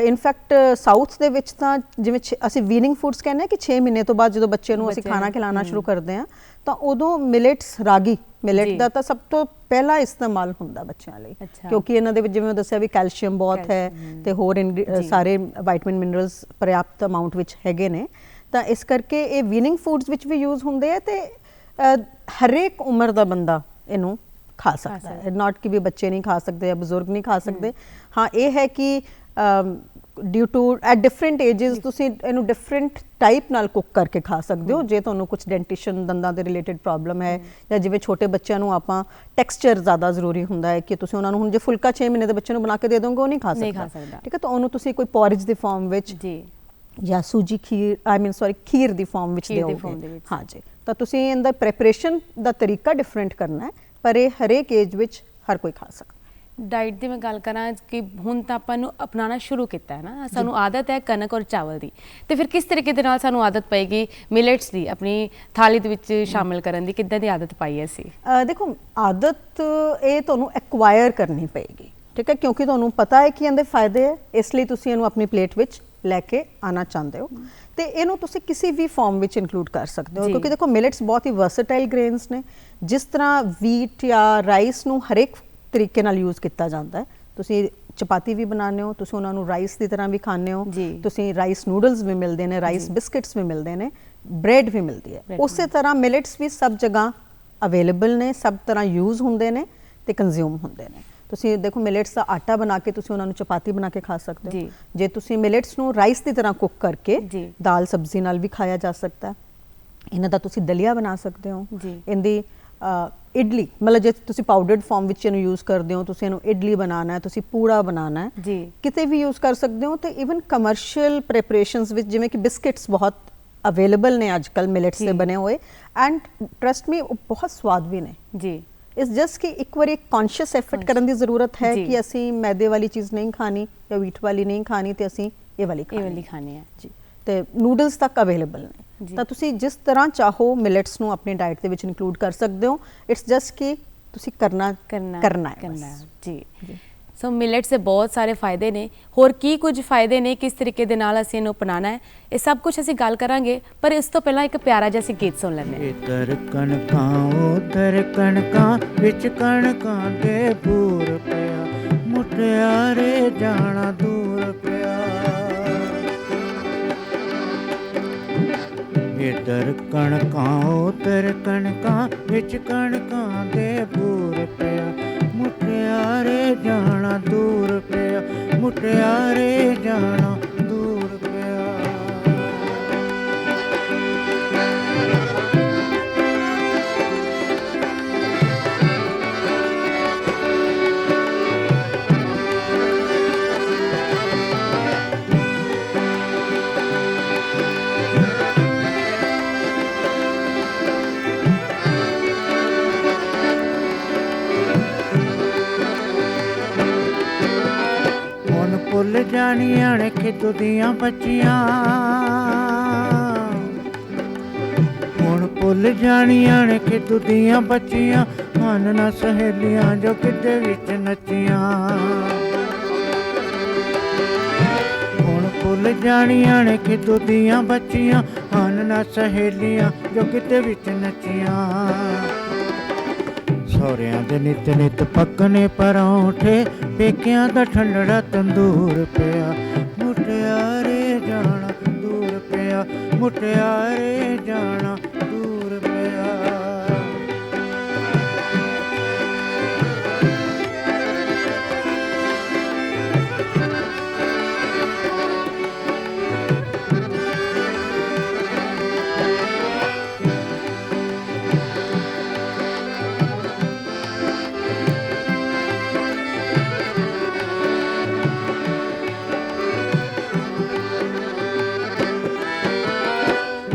ਇਨਫੈਕਟ ਸਾਊਥ ਦੇ ਵਿੱਚ ਤਾਂ ਜਿਵੇਂ ਅਸੀਂ ਵੀਨਿੰਗ ਫੂਡਸ ਕਹਿੰਦੇ ਹਾਂ ਕਿ 6 ਮਹੀਨੇ ਤੋਂ ਬਾਅਦ ਜਦੋਂ ਬੱਚੇ ਨੂੰ ਅਸੀਂ ਖਾਣਾ ਖਿਲਾਉਣਾ ਸ਼ੁਰੂ ਕਰਦੇ ਹਾਂ ਤਾਂ ਉਦੋਂ ਮਿਲਟਸ, ਰਾਗੀ ਮਿਲਟ ਦਾ ਤਾਂ ਸਭ ਤੋਂ ਪਹਿਲਾ ਇਸਤੇਮਾਲ ਹੁੰਦਾ ਬੱਚਿਆਂ ਲਈ, ਕਿਉਂਕਿ ਇਹਨਾਂ ਦੇ ਵਿੱਚ ਜਿਵੇਂ ਦੱਸਿਆ ਵੀ ਕੈਲਸ਼ੀਅਮ ਬਹੁਤ ਹੈ ਤੇ ਹੋਰ ਸਾਰੇ ਵਿਟਾਮਿਨ ਮਿਨਰਲਸ ਪਰਯਾਪਤ ਅਮਾਉਂਟ ਵਿੱਚ ਹੈਗੇ ਨੇ। ਤਾਂ ਇਸ ਕਰਕੇ ਇਹ ਵੀਨਿੰਗ ਫੂਡਸ ਵਿੱਚ ਵੀ ਯੂਜ਼ ਹੁੰਦੇ ਆ ਤੇ ਹਰੇਕ ਉਮਰ ਦਾ ਬੰਦਾ ਇਹਨੂੰ ਖਾ ਸਕਦਾ ਹੈ, ਨਾਟ ਕਿ ਵੀ ਬੱਚੇ ਨਹੀਂ ਖਾ ਸਕਦੇ ਜਾਂ ਬਜ਼ੁਰਗ ਨਹੀਂ ਖਾ ਸਕਦੇ। ਹਾਂ, ਇਹ ਹੈ ਕਿ due to at different ages ਤੁਸੀਂ ਇਹਨੂੰ ਡਿਫਰੈਂਟ ਟਾਈਪ ਨਾਲ ਕੁੱਕ ਕਰਕੇ ਖਾ ਸਕਦੇ ਹੋ। ਜੇ ਤੁਹਾਨੂੰ ਕੁਝ ਡੈਂਟਿਸ਼ਨ ਦੰਦਾਂ ਦੇ ਰਿਲੇਟਡ ਪ੍ਰੋਬਲਮ ਹੈ ਜਾਂ ਜਿਵੇਂ ਛੋਟੇ ਬੱਚਿਆਂ ਨੂੰ ਆਪਾਂ ਟੈਕਸਚਰ ਜ਼ਿਆਦਾ ਜ਼ਰੂਰੀ ਹੁੰਦਾ ਹੈ ਕਿ ਤੁਸੀਂ ਉਹਨਾਂ ਨੂੰ ਹੁਣ ਜੇ ਫੁਲਕਾ 6 ਮਹੀਨੇ ਦੇ ਬੱਚੇ ਨੂੰ ਬਣਾ ਕੇ ਦੇ ਦੋਗੇ ਉਹ ਨਹੀਂ ਖਾ ਸਕਦਾ, ਠੀਕ ਹੈ, ਤਾਂ ਉਹਨੂੰ ਤੁਸੀਂ ਕੋਈ ਪੋਰਿਜ ਦੀ ਫਾਰਮ ਵਿੱਚ ਜਾਂ ਸੂਜੀ ਖੀਰ ਖੀਰ ਦੀ ਫਾਰਮ ਵਿੱਚ ਦਿਓਗੇ। ਹਾਂ ਜੀ, ਤਾਂ ਤੁਸੀਂ ਇਹਦਾ ਪ੍ਰੈਪਰੇਸ਼ਨ ਦਾ ਤਰੀਕਾ ਡਿਫਰੈਂਟ ਕਰਨਾ ਹੈ, ਪਰ ਇਹ ਹਰੇਕ ਏਜ ਵਿੱਚ ਹਰ ਕੋਈ ਖਾ ਸਕਦਾ। ਡਾਈਟ ਦੀ ਮੈਂ ਗੱਲ ਕਰਾਂ ਕਿ ਹੁਣ ਤਾਂ ਆਪਾਂ ਨੂੰ ਅਪਣਾਉਣਾ ਸ਼ੁਰੂ ਕੀਤਾ ਹੈ ਨਾ, ਸਾਨੂੰ ਆਦਤ ਹੈ ਕਣਕ ਔਰ ਚਾਵਲ ਦੀ, ਤੇ ਫਿਰ ਕਿਸ ਤਰੀਕੇ ਦੇ ਨਾਲ ਸਾਨੂੰ ਆਦਤ ਪਏਗੀ ਮਿਲਟਸ ਦੀ ਆਪਣੀ ਥਾਲੀ ਦੇ ਵਿੱਚ ਸ਼ਾਮਿਲ ਕਰਨ ਦੀ? ਕਿੱਦਾਂ ਦੀ ਆਦਤ ਪਾਈ ਹੈ ਅਸੀਂ? ਦੇਖੋ, ਆਦਤ ਇਹ ਤੁਹਾਨੂੰ ਐਕਵਾਇਰ ਕਰਨੀ ਪਏਗੀ, ਠੀਕ ਹੈ, ਕਿਉਂਕਿ ਤੁਹਾਨੂੰ ਪਤਾ ਹੈ ਕਿ ਇਹਦੇ ਫਾਇਦੇ ਹੈ, ਇਸ ਲਈ ਤੁਸੀਂ ਇਹਨੂੰ ਆਪਣੀ ਪਲੇਟ ਵਿੱਚ ਲੈ ਕੇ ਆਉਣਾ ਚਾਹੁੰਦੇ ਹੋ ਤੇ ਇਹਨੂੰ ਤੁਸੀਂ ਕਿਸੇ ਵੀ ਫਾਰਮ ਵਿੱਚ ਇਨਕਲੂਡ ਕਰ ਸਕਦੇ ਹੋ। ਕਿਉਂਕਿ ਦੇਖੋ ਮਿਲਟਸ ਬਹੁਤ ਹੀ ਵਰਸੇਟਾਈਲ ਗ੍ਰੇਨਸ ਨੇ, ਜਿਸ ਤਰ੍ਹਾਂ ਵੀਟ ਜਾਂ ਰਾਈਸ ਨੂੰ ਹਰੇਕ ਤਰੀਕੇ ਨਾਲ ਯੂਜ਼ ਕੀਤਾ ਜਾਂਦਾ ਹੈ। ਤੁਸੀਂ ਚਪਾਤੀ ਵੀ ਬਣਾਉਂਦੇ ਹੋ, ਤੁਸੀਂ ਉਹਨਾਂ ਨੂੰ ਰਾਈਸ ਦੀ ਤਰ੍ਹਾਂ ਵੀ ਖਾਂਦੇ ਹੋ, ਤੁਸੀਂ ਰਾਈਸ ਨੂਡਲਸ ਵੀ ਮਿਲਦੇ ਨੇ, ਰਾਈਸ ਬਿਸਕਿਟਸ ਵੀ ਮਿਲਦੇ ਨੇ, ਬ੍ਰੈਡ ਵੀ ਮਿਲਦੀ ਹੈ। ਉਸੇ ਤਰ੍ਹਾਂ ਮਿਲਟਸ ਵੀ ਸਭ ਜਗ੍ਹਾ ਅਵੇਲੇਬਲ ਨੇ, ਸਭ ਤਰ੍ਹਾਂ ਯੂਜ਼ ਹੁੰਦੇ ਨੇ ਤੇ ਕੰਜ਼ਿਊਮ ਹੁੰਦੇ ਨੇ। ਤੁਸੀਂ ਦੇਖੋ ਮਿਲਟਸ ਦਾ ਆਟਾ ਬਣਾ ਕੇ ਤੁਸੀਂ ਉਹਨਾਂ ਨੂੰ ਚਪਾਤੀ ਬਣਾ ਕੇ ਖਾ ਸਕਦੇ ਹੋ। ਜੇ ਤੁਸੀਂ ਮਿਲਟਸ ਨੂੰ ਰਾਈਸ ਦੀ ਤਰ੍ਹਾਂ ਕੁੱਕ ਕਰਕੇ ਦਾਲ ਸਬਜ਼ੀ ਨਾਲ ਵੀ ਖਾਇਆ ਜਾ ਸਕਦਾ ਹੈ। ਇਹਨਾਂ ਦਾ ਤੁਸੀਂ ਦਲੀਆ ਬਣਾ ਸਕਦੇ ਹੋ। ਇਹਦੀ ਇਡਲੀ, ਮਤਲਬ ਜੇ ਤੁਸੀਂ ਪਾਊਡਰਡ ਫਾਰਮ ਵਿੱਚ ਇਹਨੂੰ ਯੂਜ਼ ਕਰਦੇ ਹੋ, ਤੁਸੀਂ ਇਹਨੂੰ ਇਡਲੀ ਬਣਾਉਣਾ ਹੈ, ਤੁਸੀਂ ਪੂੜਾ ਬਣਾਉਣਾ ਹੈ, ਕਿਤੇ ਵੀ ਯੂਜ਼ ਕਰ ਸਕਦੇ ਹੋ। ਤੇ ਇਵਨ ਕਮਰਸ਼ੀਅਲ ਪ੍ਰੈਪਰੇਸ਼ਨਸ ਵਿੱਚ ਜਿਵੇਂ ਕਿ ਬਿਸਕਿਟਸ ਬਹੁਤ ਅਵੇਲੇਬਲ ਨੇ ਅੱਜ ਕੱਲ੍ਹ ਮਿਲਟਸ ਦੇ ਬਣੇ ਹੋਏ, ਐਂਡ ਟਰਸਟ ਮੀ ਬਹੁਤ ਸਵਾਦ ਵੀ ਨੇ ਜੀ। ਇਟਸ ਜਸਟ ਕਿ ਇੱਕ ਵਾਰੀ ਕੌਨਸ਼ੀਅਸ ਐਫਰਟ ਕਰਨ ਦੀ ਜ਼ਰੂਰਤ ਹੈ ਕਿ ਅਸੀਂ ਮੈਦੇ ਵਾਲੀ ਚੀਜ਼ ਨਹੀਂ ਖਾਣੀ ਜਾਂ ਵੀਟ ਵਾਲੀ ਨਹੀਂ ਖਾਣੀ ਤੇ ਅਸੀਂ ਇਹ ਵਾਲੀ ਖਾਣੀ ਹੈ ਜੀ। ਤੇ ਨੂਡਲਸ ਤੱਕ ਅਵੇਲੇਬਲ ਨੇ, ਤਾਂ ਤੁਸੀਂ ਜਿਸ ਤਰ੍ਹਾਂ ਚਾਹੋ ਮਿਲਟਸ ਨੂੰ ਆਪਣੀ ਡਾਈਟ ਦੇ ਵਿੱਚ ਇਨਕਲੂਡ ਕਰ ਸਕਦੇ ਹੋ। ਇਟਸ ਜਸਟ ਕਿ ਤੁਸੀਂ ਕਰਨਾ ਹੈ ਜੀ। ਸੋ ਮਿਲਟਸ ਦੇ ਬਹੁਤ ਸਾਰੇ ਫਾਇਦੇ ਨੇ, ਹੋਰ ਕੀ ਕੁਝ ਫਾਇਦੇ ਨੇ, ਕਿਸ ਤਰੀਕੇ ਦੇ ਨਾਲ ਅਸੀਂ ਇਹਨੂੰ ਅਪਣਾਉਣਾ ਹੈ, ਇਹ ਸਭ ਕੁਝ ਅਸੀਂ ਗੱਲ ਕਰਾਂਗੇ, ਪਰ ਇਸ ਤੋਂ ਪਹਿਲਾਂ ਇੱਕ ਪਿਆਰਾ ਜਿਹਾ ਅਸੀਂ ਗੀਤ ਸੁਣ ਲੈਂਦੇ ਹਾਂ। ਇੱਧਰ ਕਣਕਾਂ ਵਿੱਚ ਕਣਕਾਂ ਦੇ ਬੂਰ ਪਿਆ, ਮੁਟਿਆਰੇ ਜਾਣਾ ਦੂਰ ਪਿਆ। ਇੱਧਰ ਕਣਕਾਂ ਵਿੱਚ ਕਣਕਾਂ ਦੇ ਬੂਰ ਪਿਆ, ਮੁਟਿਆਰੇ ਜਾਣਾ ਦੂਰ ਪਿਆ, ਮੁਟਿਆਰੇ ਜਾਣਾ ਦੂਰ ਪਿਆ। ਜਾਣੀਆਂ ਨੇ ਖਿੱਦੂ ਦੀਆਂ ਬੱਚੀਆਂ ਹੁਣ ਭੁੱਲ ਜਾਣੀਆਂ ਨੇ ਖਿੱਦੂ ਦੀਆਂ ਬੱਚੀਆਂ ਹਨ ਨਾ ਸਹੇਲੀਆਂ ਜੋ ਕਿਤੇ ਵਿੱਚ ਨੱਚੀਆਂ ਹੁਣ ਭੁੱਲ ਜਾਣੀਆਂ ਨੇ ਖਿੱਦੂ ਦੀਆਂ ਬੱਚੀਆਂ ਹਨ ਨਾ ਸਹੇਲੀਆਂ ਜੋ ਕਿਤੇ ਵਿੱਚ ਨੱਚੀਆਂ ਸਹੁਰਿਆਂ ਦੇ ਨਿੱਤ ਨਿੱਤ ਪੱਕਣੇ ਪਰੌਂਠੇ ਪੇਕਿਆਂ ਦਾ ਠੰਡੜਾ ਤੰਦੂਰ ਪਿਆ ਮੁਟਿਆਰੇ ਜਾਣਾ ਦੂਰ ਪਿਆ ਮੁਟਿਆਰੇ ਜਾਣਾ ਦੂਰ ਪਿਆ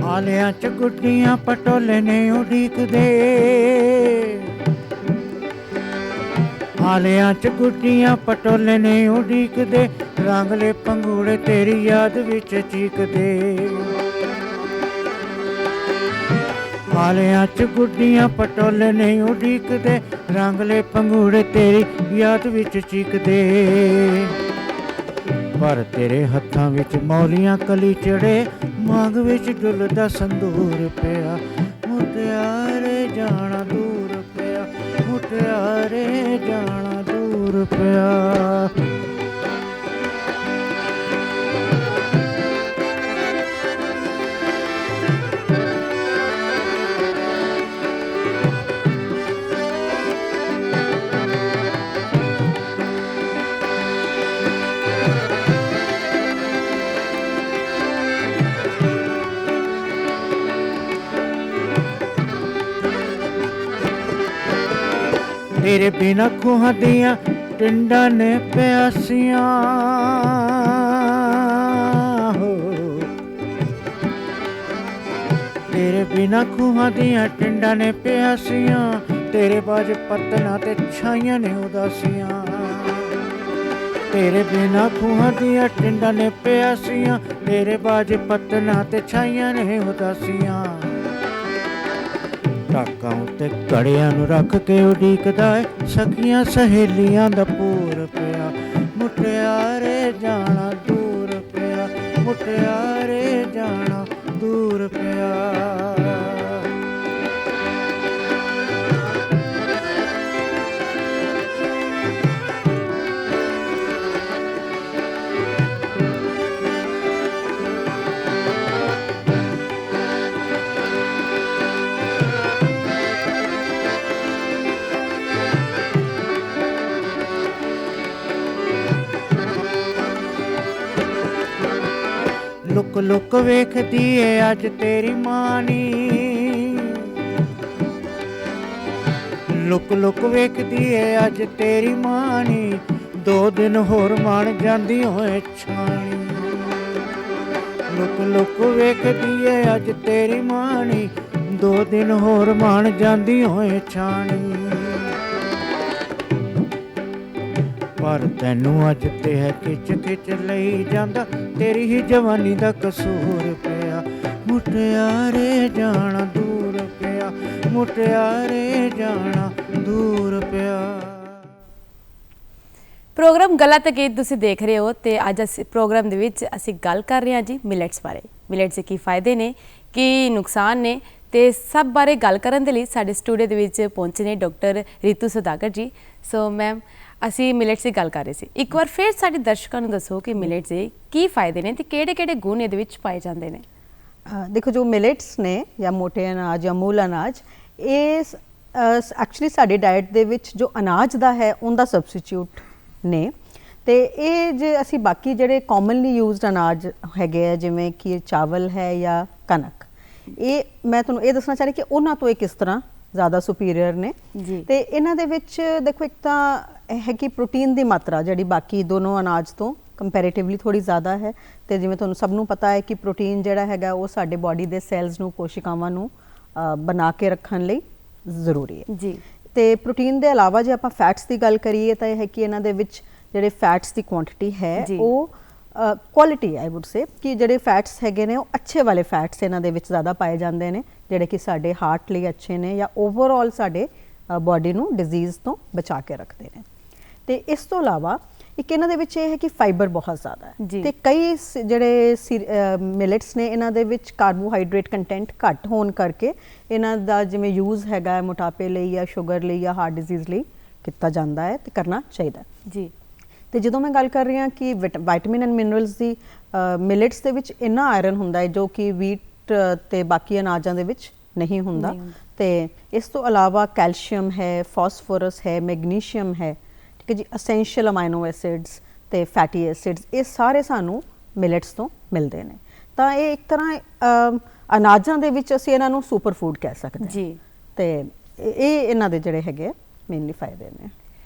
ਆਲਿਆਂ ਚ ਗੁੱਡੀਆਂ ਪਟੋਲੇ ਨੇ ਉਡੀਕਦੇ ਆਲਿਆਂ ਚ ਗੁੱਡੀਆਂ ਪਟੋਲੇ ਨੇ ਉਡੀਕਦੇ ਰੰਗਲੇ ਪੰਗੂੜੇ ਤੇਰੀ ਯਾਦ ਵਿੱਚ ਚੀਕਦੇ ਆਲਿਆਂ ਚ ਗੁੱਡੀਆਂ ਪਟੋਲੇ ਨੇ ਉਡੀਕਦੇ ਰੰਗਲੇ ਪੰਗੂੜੇ ਤੇਰੀ ਯਾਦ ਵਿੱਚ ਚੀਕਦੇ ਪਰ ਤੇਰੇ ਹੱਥਾਂ ਵਿੱਚ ਮੌਲੀਆਂ ਕਲੀ ਚੜੇ ਮਾਂਗ ਵਿੱਚ ਡੁੱਲਦਾ ਸੰਦੂਰ ਪਿਆ ਮੁਟਿਆਰੇ ਜਾਣਾ ਦੂਰ ਪਿਆ ਮੁਟਿਆਰੇ ਜਾਣਾ ਦੂਰ ਪਿਆ ਤੇਰੇ ਬਿਨਾਂ ਖੂਹਾਂ ਦੀਆਂ ਟਿੰਡਾਂ ਨੇ ਪਿਆਸੀਆਂ ਹੋ ਤੇਰੇ ਬਿਨਾਂ ਖੂਹਾਂ ਦੀਆਂ ਟਿੰਡਾਂ ਨੇ ਪਿਆਸੀਆਂ ਤੇਰੇ ਬਾਝ ਪੱਤਨਾਂ ਤੇ ਛਾਈਆਂ ਨੇ ਉਦਾਸੀਆਂ ਤੇਰੇ ਬਿਨਾਂ ਖੂਹਾਂ ਦੀਆਂ ਟਿੰਡਾਂ ਨੇ ਪਿਆਸੀਆਂ ਤੇਰੇ ਬਾਝ ਪੱਤਨਾਂ ਤੇ ਛਾਈਆਂ ਨੇ ਉਦਾਸੀਆਂ ਟਾਕਾਂ ਉੱਤੇ ਘੜਿਆਂ ਨੂੰ ਰੱਖ ਕੇ ਉਡੀਕਦਾ ਏ ਸਖੀਆਂ ਸਹੇਲੀਆਂ ਦਾ ਪੂਰ ਪਿਆ ਮੁਟਿਆਰੇ ਜਾਣਾ ਦੂਰ ਪਿਆ ਮੁਟਿਆਰੇ ਜਾਣਾ ਦੂਰ ਪਿਆ ਲੁਕ ਲੁਕ ਵੇਖਦੀ ਏ ਅੱਜ ਤੇਰੀ ਮਾਂ ਨੀ ਲੁਕ ਲੁਕ ਵੇਖਦੀ ਏ ਅੱਜ ਤੇਰੀ ਮਾਂ ਨੀ 2 ਦਿਨ ਹੋਰ ਮਾਣ ਜਾਂਦੀ ਹੋਏ ਛਾਣੀ ਲੁਕ ਲੁਕ ਵੇਖਦੀ ਏ ਅੱਜ ਤੇਰੀ ਮਾਂ ਨੀ 2 ਦਿਨ ਹੋਰ ਮਾਣ ਜਾਂਦੀ ਹੋਏ ਛਾਣੀ ਪਰ ਤੈਨੂੰ ਅੱਜ ਤੇ ਹੈ ਖਿੱਚ ਖਿੱਚ ਲਈ ਜਾਂਦਾ ਤੇਰੀ ਹੀ ਜਵਾਨੀ ਦਾ ਕਸੂਰ ਪਿਆ ਮੁਟਿਆਰੇ ਜਾਣਾ ਦੂਰ ਪਿਆ ਮੁਟਿਆਰੇ ਜਾਣਾ ਦੂਰ ਪਿਆ ਪ੍ਰੋਗਰਾਮ ਗਲਤ ਗੀਤ ਤੁਸੀਂ ਦੇਖ ਰਹੇ ਹੋ ਤੇ ਅੱਜ ਅਸੀਂ ਪ੍ਰੋਗਰਾਮ ਦੇ ਵਿੱਚ ਅਸੀਂ ਗੱਲ ਕਰ ਰਹੇ ਹਾਂ ਜੀ ਮਿਲਟਸ ਬਾਰੇ ਮਿਲਟਸ ਦੇ ਕੀ ਫਾਇਦੇ ਨੇ ਕੀ ਨੁਕਸਾਨ ਨੇ ਤੇ ਸਭ ਬਾਰੇ ਗੱਲ ਕਰਨ ਦੇ ਲਈ ਸਾਡੇ ਸਟੂਡੀਓ ਦੇ ਵਿੱਚ ਪਹੁੰਚੇ ਨੇ ਡਾਕਟਰ ਰੀਤੂ ਸੁਦਾਗਰ ਜੀ ਸੋ ਮੈਮ ਅਸੀਂ ਮਿਲਟਸ ਦੀ ਗੱਲ ਕਰ ਰਹੇ ਸੀ ਇੱਕ ਵਾਰ ਫਿਰ ਸਾਡੇ ਦਰਸ਼ਕਾਂ ਨੂੰ ਦੱਸੋ ਕਿ ਮਿਲਟਸ ਦੇ ਕੀ ਫਾਇਦੇ ਨੇ ਤੇ ਕਿਹੜੇ-ਕਿਹੜੇ ਗੁਣ ਇਹਦੇ ਵਿੱਚ ਪਾਏ ਜਾਂਦੇ ਨੇ ਦੇਖੋ ਜੋ ਮਿਲਟਸ ਨੇ ਜਾਂ ਮੋਟੇ ਅਨਾਜ ਜਾਂ ਮੂਲ ਅਨਾਜ ਇਹ ਐਕਚੁਅਲੀ ਸਾਡੀ ਡਾਈਟ ਦੇ ਵਿੱਚ ਜੋ ਅਨਾਜ ਦਾ ਹੈ ਉਹਦਾ ਸਬਸਟੀਟਿਊਟ ਨੇ ਤੇ ਇਹ ਜੇ ਅਸੀਂ ਬਾਕੀ ਜਿਹੜੇ ਕਾਮਨਲੀ ਯੂਜ਼ਡ ਅਨਾਜ ਹੈਗੇ ਆ ਜਿਵੇਂ ਕਿ ਚਾਵਲ ਹੈ ਜਾਂ ਕਣਕ ਇਹ ਮੈਂ ਤੁਹਾਨੂੰ ਇਹ ਦੱਸਣਾ ਚਾਹ ਰਹੀ ਕਿ ਉਹਨਾਂ ਤੋਂ ਇਹ ਕਿਸ ਤਰ੍ਹਾਂ ज़्यादा सुपीरियर ने ते इन्हां दे विच देखो एक तो है कि प्रोटीन की मात्रा जी बाकी दोनों अनाज तो कंपैरेटिवली थोड़ी ज़्यादा है तो जिवें तुहानूं सबनूं पता है कि प्रोटीन जिहड़ा हैगा वो साडे बॉडी दे सैल्स नूं कोशिकावां नूं बना के रखण लई ज़रूरी है जी। तो प्रोटीन के अलावा जे आपां फैट्स की गल करिए तो यह है कि इन्हां दे विच जिहड़े फैट्स की क्वांटिटी है वो ਕੁਆਲਿਟੀ ਆਈ ਵੁੱਡ ਸੇ ਕਿ ਜਿਹੜੇ ਫੈਟਸ ਹੈਗੇ ਨੇ ਉਹ ਅੱਛੇ ਵਾਲੇ ਫੈਟਸ ਇਹਨਾਂ ਦੇ ਵਿੱਚ ਜ਼ਿਆਦਾ ਪਾਏ ਜਾਂਦੇ ਨੇ, ਜਿਹੜੇ ਕਿ ਸਾਡੇ ਹਾਰਟ ਲਈ ਅੱਛੇ ਨੇ ਜਾਂ ਓਵਰਆਲ ਸਾਡੇ ਬਾਡੀ ਨੂੰ ਡਿਜ਼ੀਜ਼ ਤੋਂ ਬਚਾ ਕੇ ਰੱਖਦੇ ਨੇ। ਤੇ ਇਸ ਤੋਂ ਇਲਾਵਾ ਇੱਕ ਇਹਨਾਂ ਦੇ ਵਿੱਚ ਇਹ ਹੈ ਕਿ ਫਾਈਬਰ ਬਹੁਤ ਜ਼ਿਆਦਾ ਹੈ ਤੇ ਕਈ ਜਿਹੜੇ ਮਿਲਟਸ ਨੇ ਇਹਨਾਂ ਦੇ ਵਿੱਚ ਕਾਰਬੋਹਾਈਡਰੇਟ ਕੰਟੈਂਟ ਘੱਟ ਹੋਣ ਕਰਕੇ ਇਹਨਾਂ ਦਾ ਜਿਵੇਂ ਯੂਜ਼ ਹੈਗਾ ਮੋਟਾਪੇ ਲਈ ਜਾਂ ਸ਼ੂਗਰ ਲਈ ਜਾਂ ਹਾਰਟ ਡਿਜ਼ੀਜ਼ ਲਈ ਕੀਤਾ ਜਾਂਦਾ ਹੈ ਤੇ ਕਰਨਾ ਚਾਹੀਦਾ ਜੀ। ਤੇ ਜਦੋਂ ਮੈਂ ਗੱਲ ਕਰ ਰਹੀ ਹਾਂ ਕਿ vitamin and minerals the, millets ਦੇ ਵਿੱਚ ਇੰਨਾ ਆਇਰਨ ਹੁੰਦਾ ਹੈ ਜੋ ਕਿ ਵੀਟ ਤੇ ਬਾਕੀ ਅਨਾਜਾਂ ਦੇ ਵਿੱਚ ਨਹੀਂ ਹੁੰਦਾ। ਤੇ ਇਸ ਤੋਂ ਇਲਾਵਾ ਕੈਲਸ਼ੀਅਮ ਹੈ, ਫਾਸਫੋਰਸ ਹੈ, ਮੈਗਨੀਸ਼ੀਅਮ ਹੈ, ਠੀਕ ਹੈ ਜੀ, ਅਸੈਂਸ਼ੀਅਲ ਅਮਾਈਨੋ ਐਸਿਡਸ ਤੇ ਫੈਟੀ ਐਸਿਡਸ, ਇਹ ਸਾਰੇ ਸਾਨੂੰ ਮਿਲਟਸ ਤੋਂ ਮਿਲਦੇ ਨੇ। ਤਾਂ ਇਹ ਇੱਕ ਤਰ੍ਹਾਂ ਅਨਾਜਾਂ ਦੇ ਵਿੱਚ ਅਸੀਂ ਇਹਨਾਂ ਨੂੰ ਸੁਪਰ ਫੂਡ ਕਹਿ ਸਕਦੇ ਹਾਂ ਜੀ। ਤੇ ਇਹ ਇਹਨਾਂ ਦੇ ਜਿਹੜੇ ਹੈਗੇ ਮੇਨਲੀ ਫਾਇਦੇ ਨੇ।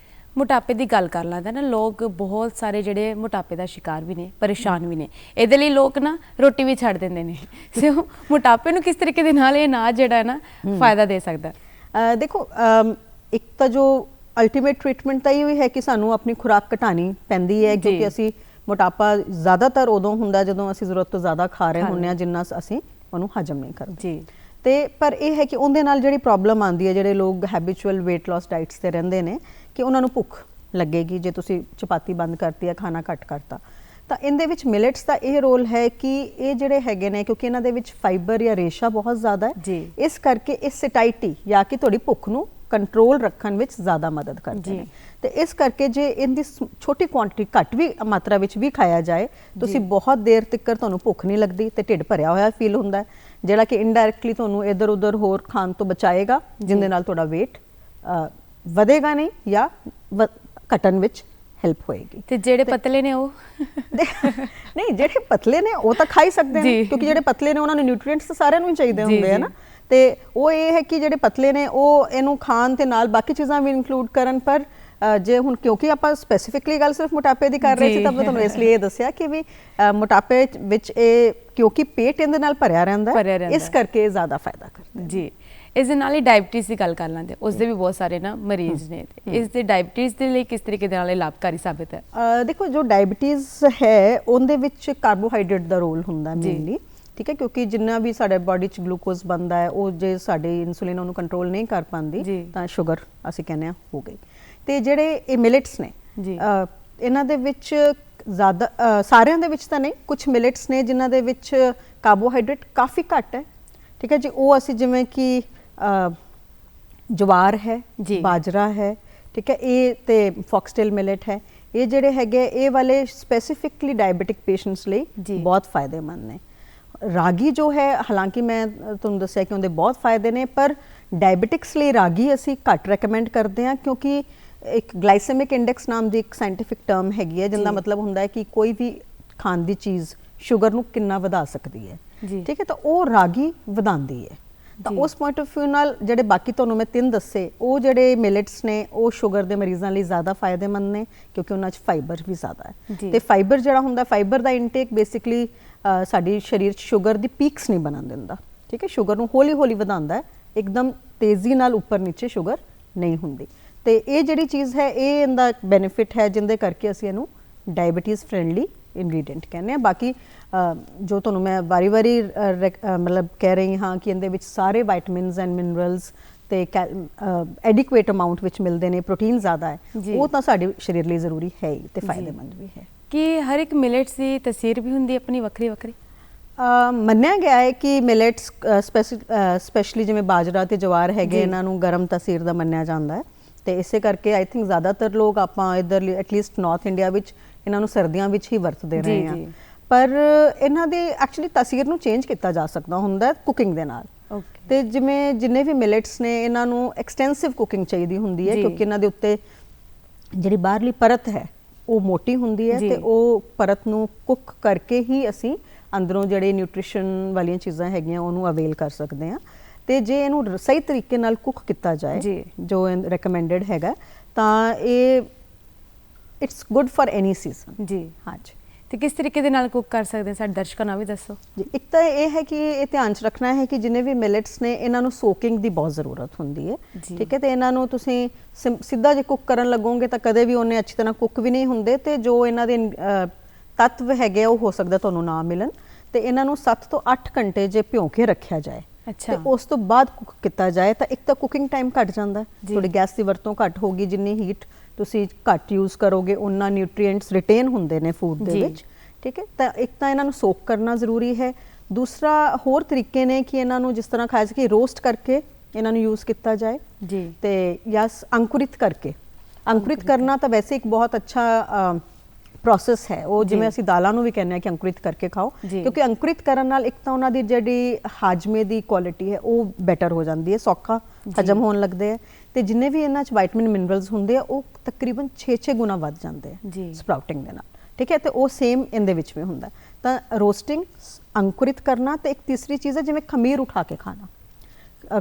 ਮੋਟਾਪੇ ਦੀ ਗੱਲ ਕਰ ਲਾਂਦਾ ਨਾ, ਲੋਕ ਬਹੁਤ ਸਾਰੇ ਜਿਹੜੇ ਮੋਟਾਪੇ ਦਾ ਸ਼ਿਕਾਰ ਵੀ ਨੇ, ਪਰੇਸ਼ਾਨ ਵੀ ਨੇ। ਇਹਦੇ ਲਈ ਲੋਕ ਨਾ ਰੋਟੀ ਵੀ ਛੱਡ ਦਿੰਦੇ ਨੇ। ਸੋ ਮੋਟਾਪੇ ਨੂੰ ਕਿਸ ਤਰੀਕੇ ਦੇ ਨਾਲ ਇਹ ਅਨਾਜ ਜਿਹੜਾ ਹੈ ਨਾ ਫਾਇਦਾ ਦੇ ਸਕਦਾ? ਦੇਖੋ, ਇੱਕ ਤਾਂ ਜੋ ਅਲਟੀਮੇਟ ਟ੍ਰੀਟਮੈਂਟ ਤਾਂ ਇਹ ਹੈ ਕਿ ਸਾਨੂੰ ਆਪਣੀ ਖੁਰਾਕ ਘਟਾਣੀ ਪੈਂਦੀ ਹੈ, ਕਿਉਂਕਿ ਅਸੀਂ ਮੋਟਾਪਾ ਜ਼ਿਆਦਾਤਰ ਉਦੋਂ ਹੁੰਦਾ ਜਦੋਂ ਅਸੀਂ ਜ਼ਰੂਰਤ ਤੋਂ ਜ਼ਿਆਦਾ ਖਾ ਰਹੇ ਹੁੰਦੇ ਹਾਂ, ਜਿੰਨਾ ਅਸੀਂ ਉਹਨੂੰ ਹਜਮ ਨਹੀਂ ਕਰਦੇ ਜੀ। ਤੇ ਪਰ ਇਹ ਹੈ ਕਿ ਉਹਦੇ ਨਾਲ ਜਿਹੜੀ ਪ੍ਰੋਬਲਮ ਆਉਂਦੀ ਹੈ, ਜਿਹੜੇ ਲੋਕ ਹੈਬਿਚੁਅਲ weight loss ਡਾਈਟਸ ਤੇ ਰਹਿੰਦੇ ਨੇ, ਕਿ ਉਹਨਾਂ ਨੂੰ ਭੁੱਖ ਲੱਗੇਗੀ ਜੇ ਤੁਸੀਂ ਚਪਾਤੀ ਬੰਦ ਕਰਤੀ ਹੈ, ਖਾਣਾ ਘੱਟ ਕਰਤਾ। ਤਾਂ ਇਹਦੇ ਵਿੱਚ ਮਿਲਟਸ ਦਾ ਇਹ ਰੋਲ ਹੈ ਕਿ ਇਹ ਜਿਹੜੇ ਹੈਗੇ ਨੇ, ਕਿਉਂਕਿ ਇਹਨਾਂ ਦੇ ਵਿੱਚ ਫਾਈਬਰ ਜਾਂ ਰੇਸ਼ਾ ਬਹੁਤ ਜ਼ਿਆਦਾ ਹੈ, ਇਸ ਕਰਕੇ ਇਹ ਸੈਟਾਈਟੀ ਜਾਂ ਕਿ ਤੁਹਾਡੀ ਭੁੱਖ ਨੂੰ ਕੰਟਰੋਲ ਰੱਖਣ ਵਿੱਚ ਜ਼ਿਆਦਾ ਮਦਦ ਕਰਦੇ ਨੇ। ਤੇ ਇਸ ਕਰਕੇ ਜੇ ਇਹਦੀ ਛੋਟੀ ਕੁਆਂਟੀਟੀ, ਘੱਟ ਵੀ ਮਾਤਰਾ ਵਿੱਚ ਵੀ ਖਾਇਆ ਜਾਏ, ਤੁਸੀਂ ਬਹੁਤ ਦੇਰ ਤੱਕ ਤੁਹਾਨੂੰ ਭੁੱਖ ਨਹੀਂ ਲੱਗਦੀ ਤੇ ਢਿੱਡ ਭਰਿਆ ਹੋਇਆ ਫੀਲ ਹੁੰਦਾ ਹੈ, ਜਿਹੜਾ ਕਿ ਇਨਡਾਇਰੈਕਟਲੀ ਤੁਹਾਨੂੰ ਇੱਧਰ ਉੱਧਰ ਹੋਰ ਖਾਣ ਤੋਂ ਬਚਾਏਗਾ, ਜਿਹਦੇ ਨਾਲ ਤੁਹਾਡਾ weight ਵਧੇਗਾ ਨਹੀਂ ਜਾਂ ਘਟਣ ਵਿੱਚ ਹੈਲਪ ਹੋਏਗੀ। ਤੇ ਜਿਹੜੇ ਪਤਲੇ ਨੇ ਉਹ ਨਹੀਂ, ਜਿਹੜੇ ਪਤਲੇ ਨੇ ਉਹ ਤਾਂ ਖਾ ਹੀ ਸਕਦੇ ਨੇ, ਕਿਉਂਕਿ ਜਿਹੜੇ ਪਤਲੇ ਨੇ ਉਹਨਾਂ ਨੂੰ ਨਿਊਟ੍ਰੀਐਂਟਸ ਤਾਂ ਸਾਰਿਆਂ ਨੂੰ ਹੀ ਚਾਹੀਦੇ ਹੁੰਦੇ ਆ ਨਾ। ਤੇ ਉਹ ਇਹ ਹੈ ਕਿ ਜਿਹੜੇ ਪਤਲੇ ਨੇ ਉਹ ਇਹਨੂੰ ਖਾਣ ਤੇ ਨਾਲ ਬਾਕੀ ਚੀਜ਼ਾਂ ਵੀ ਇਨਕਲੂਡ ਕਰਨ। ਪਰ ਜੇ ਹੁਣ ਕਿਉਂਕਿ ਆਪਾਂ ਸਪੈਸੀਫਿਕਲੀ ਗੱਲ ਸਿਰਫ ਮੋਟਾਪੇ ਦੀ ਕਰ ਰਹੇ ਸੀ, ਤਾਂ ਮੈਂ ਤੁਹਾਨੂੰ ਇਸ ਲਈ ਇਹ ਦੱਸਿਆ ਕਿ ਵੀ ਮੋਟਾਪੇ ਵਿੱਚ ਇਹ ਕਿਉਂਕਿ ਪੇਟ ਇਹਦੇ ਨਾਲ ਭਰਿਆ ਰਹਿੰਦਾ, ਇਸ ਕਰਕੇ ਜ਼ਿਆਦਾ ਫਾਇਦਾ ਕਰਦਾ ਜੀ। ਇਸ ਦੇ ਨਾਲ ਹੀ ਡਾਇਬਟੀਜ਼ ਦੀ ਗੱਲ ਕਰ ਲਾਂਦੇ, ਉਸ ਦੇ ਵੀ ਬਹੁਤ ਸਾਰੇ ਨਾ ਮਰੀਜ਼ ਨੇ। ਇਸ ਦੇ ਡਾਇਬਟੀਜ਼ ਦੇ ਲਈ ਕਿਸ ਤਰੀਕੇ ਦੇ ਨਾਲ ਇਹ ਲਾਭਕਾਰੀ ਸਾਬਿਤ ਹੈ? ਦੇਖੋ, ਜੋ ਡਾਇਬਟੀਜ਼ ਹੈ ਉਹਦੇ ਵਿੱਚ ਕਾਰਬੋਹਾਈਡਰੇਟ ਦਾ ਰੋਲ ਹੁੰਦਾ ਮੇਨਲੀ, ਠੀਕ ਹੈ, ਕਿਉਂਕਿ ਜਿੰਨਾ ਵੀ ਸਾਡੇ ਬਾਡੀ 'ਚ ਗਲੂਕੋਜ਼ ਬਣਦਾ ਹੈ, ਉਹ ਜੇ ਸਾਡੇ ਇਨਸੂਲਿਨ ਉਹਨੂੰ ਕੰਟਰੋਲ ਨਹੀਂ ਕਰ ਪਾਉਂਦੀ ਤਾਂ ਸ਼ੂਗਰ ਅਸੀਂ ਕਹਿੰਦੇ ਹਾਂ ਹੋ ਗਈ। ਤੇ ਜਿਹੜੇ ਇਹ ਮਿਲਟਸ ਨੇ, ਇਹਨਾਂ ਦੇ ਵਿੱਚ ਜ਼ਿਆਦਾ, ਸਾਰਿਆਂ ਦੇ ਵਿੱਚ ਤਾਂ ਨਹੀਂ, ਕੁਝ ਮਿਲਟਸ ਨੇ ਜਿਨ੍ਹਾਂ ਦੇ ਵਿੱਚ ਕਾਰਬੋਹਾਈਡਰੇਟ ਕਾਫੀ ਘੱਟ ਹੈ, ਠੀਕ ਹੈ ਜੀ। ਉਹ ਅਸੀਂ ਜਿਵੇਂ ਕਿ ਜਵਾਰ ਹੈ, ਬਾਜਰਾ ਹੈ, ਠੀਕ ਹੈ, ਇਹ ਤੇ ਫੌਕਸਟੇਲ ਮਿਲਟ ਹੈ, ਇਹ ਜਿਹੜੇ ਹੈਗੇ ਇਹ ਵਾਲੇ ਸਪੈਸੀਫਿਕਲੀ ਡਾਇਬੀਟਿਕ ਪੇਸ਼ੈਂਟਸ ਲਈ ਬਹੁਤ ਫਾਇਦੇਮੰਦ ਨੇ। ਰਾਗੀ ਜੋ ਹੈ, ਹਾਲਾਂਕਿ ਮੈਂ ਤੁਹਾਨੂੰ ਦੱਸਿਆ ਕਿ ਉਹਦੇ ਬਹੁਤ ਫਾਇਦੇ ਨੇ, ਪਰ ਡਾਇਬੀਟਿਕਸ ਲਈ ਰਾਗੀ ਅਸੀਂ ਘੱਟ ਰეკਮੈਂਡ ਕਰਦੇ ਹਾਂ, ਕਿਉਂਕਿ ਇੱਕ ਗਲਾਈਸੈਮਿਕ ਇੰਡੈਕਸ ਨਾਮ ਦੀ ਇੱਕ ਸਾਇੰਟਿਫਿਕ ਟਰਮ ਹੈਗੀ ਹੈ, ਜਿਹਦਾ ਮਤਲਬ ਹੁੰਦਾ ਹੈ ਕਿ ਕੋਈ ਵੀ ਖਾਣ ਦੀ ਚੀਜ਼ ਸ਼ੂਗਰ ਨੂੰ ਕਿੰਨਾ ਵਧਾ ਸਕਦੀ ਹੈ, ਠੀਕ ਹੈ। ਤਾਂ ਉਹ ਰਾਗੀ ਵਧਾਉਂਦੀ ਹੈ। ਤਾਂ ਉਸ ਪੁਆਇੰਟ ਆਫ ਵਿਊ ਨਾਲ ਜਿਹੜੇ ਬਾਕੀ ਤੁਹਾਨੂੰ ਮੈਂ 3 ਦੱਸੇ, ਉਹ ਜਿਹੜੇ ਮਿਲਟਸ ਨੇ ਉਹ ਸ਼ੂਗਰ ਦੇ ਮਰੀਜ਼ਾਂ ਲਈ ਜ਼ਿਆਦਾ ਫਾਇਦੇਮੰਦ ਨੇ, ਕਿਉਂਕਿ ਉਹਨਾਂ 'ਚ ਫਾਈਬਰ ਵੀ ਜ਼ਿਆਦਾ ਹੈ। ਤੇ ਫਾਈਬਰ ਜਿਹੜਾ ਹੁੰਦਾ, ਫਾਈਬਰ ਦਾ ਇਨਟੇਕ ਬੇਸਿਕਲੀ ਸਾਡੀ ਸਰੀਰ 'ਚ ਸ਼ੂਗਰ ਦੀ ਪੀਕਸ ਨਹੀਂ ਬਣਨ ਦਿੰਦਾ, ਠੀਕ ਹੈ। ਸ਼ੂਗਰ ਨੂੰ ਹੌਲੀ ਹੌਲੀ ਵਧਾਉਂਦਾ ਹੈ, ਇੱਕਦਮ ਤੇਜ਼ੀ ਨਾਲ ਉੱਪਰ ਨੀਚੇ ਸ਼ੂਗਰ ਨਹੀਂ ਹੁੰਦੀ। ਤੇ ਇਹ ਜਿਹੜੀ ਚੀਜ਼ ਹੈ, ਇਹ ਇਹਦਾ ਬੈਨੀਫਿਟ ਹੈ, ਜਿਹਦੇ ਕਰਕੇ ਅਸੀਂ ਇਹਨੂੰ ਡਾਇਬੀਟੀਜ਼ ਫ੍ਰੈਂਡਲੀ ਇੰਗਰੀਡੀਐਂਟ ਕਹਿੰਦੇ ਹਾਂ। ਬਾਕੀ ਜੋ ਤੁਹਾਨੂੰ ਮੈਂ ਵਾਰੀ ਮਤਲਬ ਕਹਿ ਰਹੀ ਹਾਂ ਕਿ ਇਹਦੇ ਵਿੱਚ ਸਾਰੇ ਵਿਟਾਮਿਨਸ ਐਂਡ ਮਿਨਰਲਸ ਤੇ ਐਡਿਕੁਏਟ ਅਮਾਉਂਟ ਵਿੱਚ ਮਿਲਦੇ ਨੇ, ਪ੍ਰੋਟੀਨ ਜ਼ਿਆਦਾ ਹੈ, ਉਹ ਤਾਂ ਸਾਡੇ ਸਰੀਰ ਲਈ ਜ਼ਰੂਰੀ ਹੈ ਹੀ ਤੇ ਫਾਇਦੇਮੰਦ ਵੀ ਹੈ। ਕਿ ਹਰ ਇੱਕ ਮਿਲਟਸ ਦੀ ਤਸੀਰ ਵੀ ਹੁੰਦੀ ਆਪਣੀ ਵੱਖਰੀ ਵੱਖਰੀ? ਮੰਨਿਆ ਗਿਆ ਹੈ ਕਿ ਮਿਲਟਸ ਸਪੈਸ਼ਲੀ ਜਿਵੇਂ ਬਾਜਰਾ ਤੇ ਜਵਾਰ ਹੈਗੇ, ਇਹਨਾਂ ਨੂੰ ਗਰਮ ਤਸੀਰ ਦਾ ਮੰਨਿਆ ਜਾਂਦਾ ਹੈ। ਤੇ ਇਸੇ ਕਰਕੇ ਆਈ ਥਿੰਕ ਜ਼ਿਆਦਾਤਰ ਲੋਕ ਆਪਾਂ ਇੱਧਰ ਐਟਲੀਸਟ ਨਾਰਥ ਇੰਡੀਆ ਵਿੱਚ ਇਹਨਾਂ ਨੂੰ ਸਰਦੀਆਂ ਵਿੱਚ ਹੀ ਵਰਤਦੇ ਰਹੇ ਹਾਂ। ਪਰ ਇਹਨਾਂ ਦੀ ਐਕਚੁਅਲੀ ਤਸੀਰ ਨੂੰ ਚੇਂਜ ਕੀਤਾ ਜਾ ਸਕਦਾ ਹੁੰਦਾ ਕੁਕਿੰਗ ਦੇ ਨਾਲ। ਤੇ ਜਿਵੇਂ ਜਿੰਨੇ ਵੀ ਮਿਲਟਸ ਨੇ, ਇਹਨਾਂ ਨੂੰ ਐਕਸਟੈਂਸਿਵ ਕੁਕਿੰਗ ਚਾਹੀਦੀ ਹੁੰਦੀ ਹੈ, ਕਿਉਂਕਿ ਇਹਨਾਂ ਦੇ ਉੱਤੇ ਜਿਹੜੀ ਬਾਹਰਲੀ ਪਰਤ ਹੈ ਉਹ ਮੋਟੀ ਹੁੰਦੀ ਹੈ, ਤੇ ਉਹ ਪਰਤ ਨੂੰ ਕੁੱਕ ਕਰਕੇ ਹੀ ਅਸੀਂ ਅੰਦਰੋਂ ਜਿਹੜੇ ਨਿਊਟ੍ਰੀਸ਼ਨ ਵਾਲੀਆਂ ਚੀਜ਼ਾਂ ਹੈਗੀਆਂ ਉਹਨੂੰ ਅਵੇਲ ਕਰ ਸਕਦੇ ਹਾਂ। ਤੇ ਜੇ ਇਹਨੂੰ ਸਹੀ ਤਰੀਕੇ ਨਾਲ ਕੁੱਕ ਕੀਤਾ ਜਾਏ, ਜੋ ਰეკਮੈਂਡਡ ਹੈਗਾ, ਤਾਂ ਇਹ it's good for any season. ਜੀ, ਹਾਂਜੀ। ਤੇ ਕਿਸ ਤਰੀਕੇ ਦੇ ਨਾਲ ਕੁੱਕ ਕਰ ਸਕਦੇ ਸਾਡੇ ਦਰਸ਼ਕਾਂ ਨੂੰ ਵੀ ਦੱਸੋ ਜੀ। ਇੱਕ ਤਾਂ ਇਹ ਹੈ ਕਿ ਇਹ ਧਿਆਨ 'ਚ ਰੱਖਣਾ ਹੈ ਕਿ ਜਿੰਨੇ ਵੀ ਮਿਲਟਸ ਨੇ, ਇਹਨਾਂ ਨੂੰ ਸੋਕਿੰਗ ਦੀ ਬਹੁਤ ਜ਼ਰੂਰਤ ਹੁੰਦੀ ਹੈ, ਠੀਕ ਹੈ। ਤੇ ਇਹਨਾਂ ਨੂੰ ਤੁਸੀਂ ਸਿੱਧਾ ਜੇ ਕੁੱਕ ਕਰਨ ਲੱਗੋਗੇ ਤਾਂ ਕਦੇ ਵੀ ਉਹਨੇ ਅੱਛੀ ਤਰ੍ਹਾਂ ਕੁੱਕ ਵੀ ਨਹੀਂ ਹੁੰਦੇ, ਤੇ ਜੋ ਇਹਨਾਂ ਦੇ ਤੱਤਵ ਹੈਗੇ ਉਹ ਹੋ ਸਕਦਾ ਤੁਹਾਨੂੰ ਨਾ ਮਿਲਣ, ਤੇ ਇਹਨਾਂ ਨੂੰ 7 ਤੋਂ 8 ਘੰਟੇ ਜੇ ਭਿਉਂ ਕੇ ਰੱਖਿਆ ਜਾਏ ਅੱਛਾ। ਤੇ ਉਸ ਤੋਂ ਬਾਅਦ ਕੁੱਕ ਕੀਤਾ ਜਾਏ ਤਾਂ ਇੱਕ ਤਾਂ ਕੁਕਿੰਗ ਟਾਈਮ ਘਟ ਜਾਂਦਾ ਹੈ, ਤੁਹਾਡੀ ਗੈਸ ਦੀ ਵਰਤੋਂ ਘੱਟ ਹੋਗੀ, ਜਿੰਨੀ ਹੀਟ ਤੁਸੀਂ ਘੱਟ ਯੂਜ਼ ਕਰੋਗੇ ਉਹਨਾਂ ਨਿਊਟ੍ਰੀਐਂਟਸ ਰਿਟੇਨ ਹੁੰਦੇ ਨੇ ਫੂਡ ਦੇ ਵਿੱਚ, ਠੀਕ ਹੈ। ਤਾਂ ਇੱਕ ਤਾਂ ਇਹਨਾਂ ਨੂੰ ਸੋਕ ਕਰਨਾ ਜ਼ਰੂਰੀ ਹੈ। ਦੂਸਰਾ ਹੋਰ ਤਰੀਕੇ ਨੇ ਕਿ ਇਹਨਾਂ ਨੂੰ ਜਿਸ ਤਰ੍ਹਾਂ ਖਾਇਆ ਸੀ ਕਿ ਰੋਸਟ ਕਰਕੇ ਇਹਨਾਂ ਨੂੰ ਯੂਜ਼ ਕੀਤਾ ਜਾਏ ਜੀ, ਤੇ ਜਾਂ ਅੰਕੁਰਿਤ ਕਰਕੇ। ਅੰਕੁਰਿਤ ਕਰਨਾ ਤਾਂ ਵੈਸੇ ਇੱਕ ਬਹੁਤ ਅੱਛਾ ਪ੍ਰੋਸੈਸ ਹੈ, ਉਹ ਜਿਵੇਂ ਅਸੀਂ ਦਾਲਾਂ ਨੂੰ ਵੀ ਕਹਿੰਦੇ ਆ ਕਿ ਅੰਕੁਰਿਤ ਕਰਕੇ ਖਾਓ, ਕਿਉਂਕਿ ਅੰਕੁਰਿਤ ਕਰਨ ਨਾਲ ਇੱਕ ਤਾਂ ਉਹਨਾਂ ਦੀ ਜਿਹੜੀ ਹਾਜਮੇ ਦੀ ਕੁਆਲਿਟੀ ਹੈ ਉਹ ਬੈਟਰ ਹੋ ਜਾਂਦੀ ਹੈ, ਸੌਖਾ ਹਜਮ ਹੋਣ ਲੱਗਦੇ ਹੈ, ਤੇ ਜਿੰਨੇ ਵੀ ਇਹਨਾਂ 'ਚ ਵਿਟਾਮਿਨ ਮਿਨਰਲਸ ਹੁੰਦੇ ਆ ਉਹ ਤਕਰੀਬਨ 6 ਗੁਣਾ ਵੱਧ ਜਾਂਦੇ ਆ ਸਪਰਾਊਟਿੰਗ ਦੇ ਨਾਲ, ਠੀਕ ਹੈ। ਤੇ ਉਹ ਸੇਮ ਇਹਦੇ ਵਿੱਚ ਵੀ ਹੁੰਦਾ। ਤਾਂ ਰੋਸਟਿੰਗ, ਅੰਕੁਰਿਤ ਕਰਨਾ, ਤੇ ਇੱਕ ਤੀਸਰੀ ਚੀਜ਼ ਹੈ ਜਿਵੇਂ ਖਮੀਰ ਉਠਾ ਕੇ ਖਾਣਾ।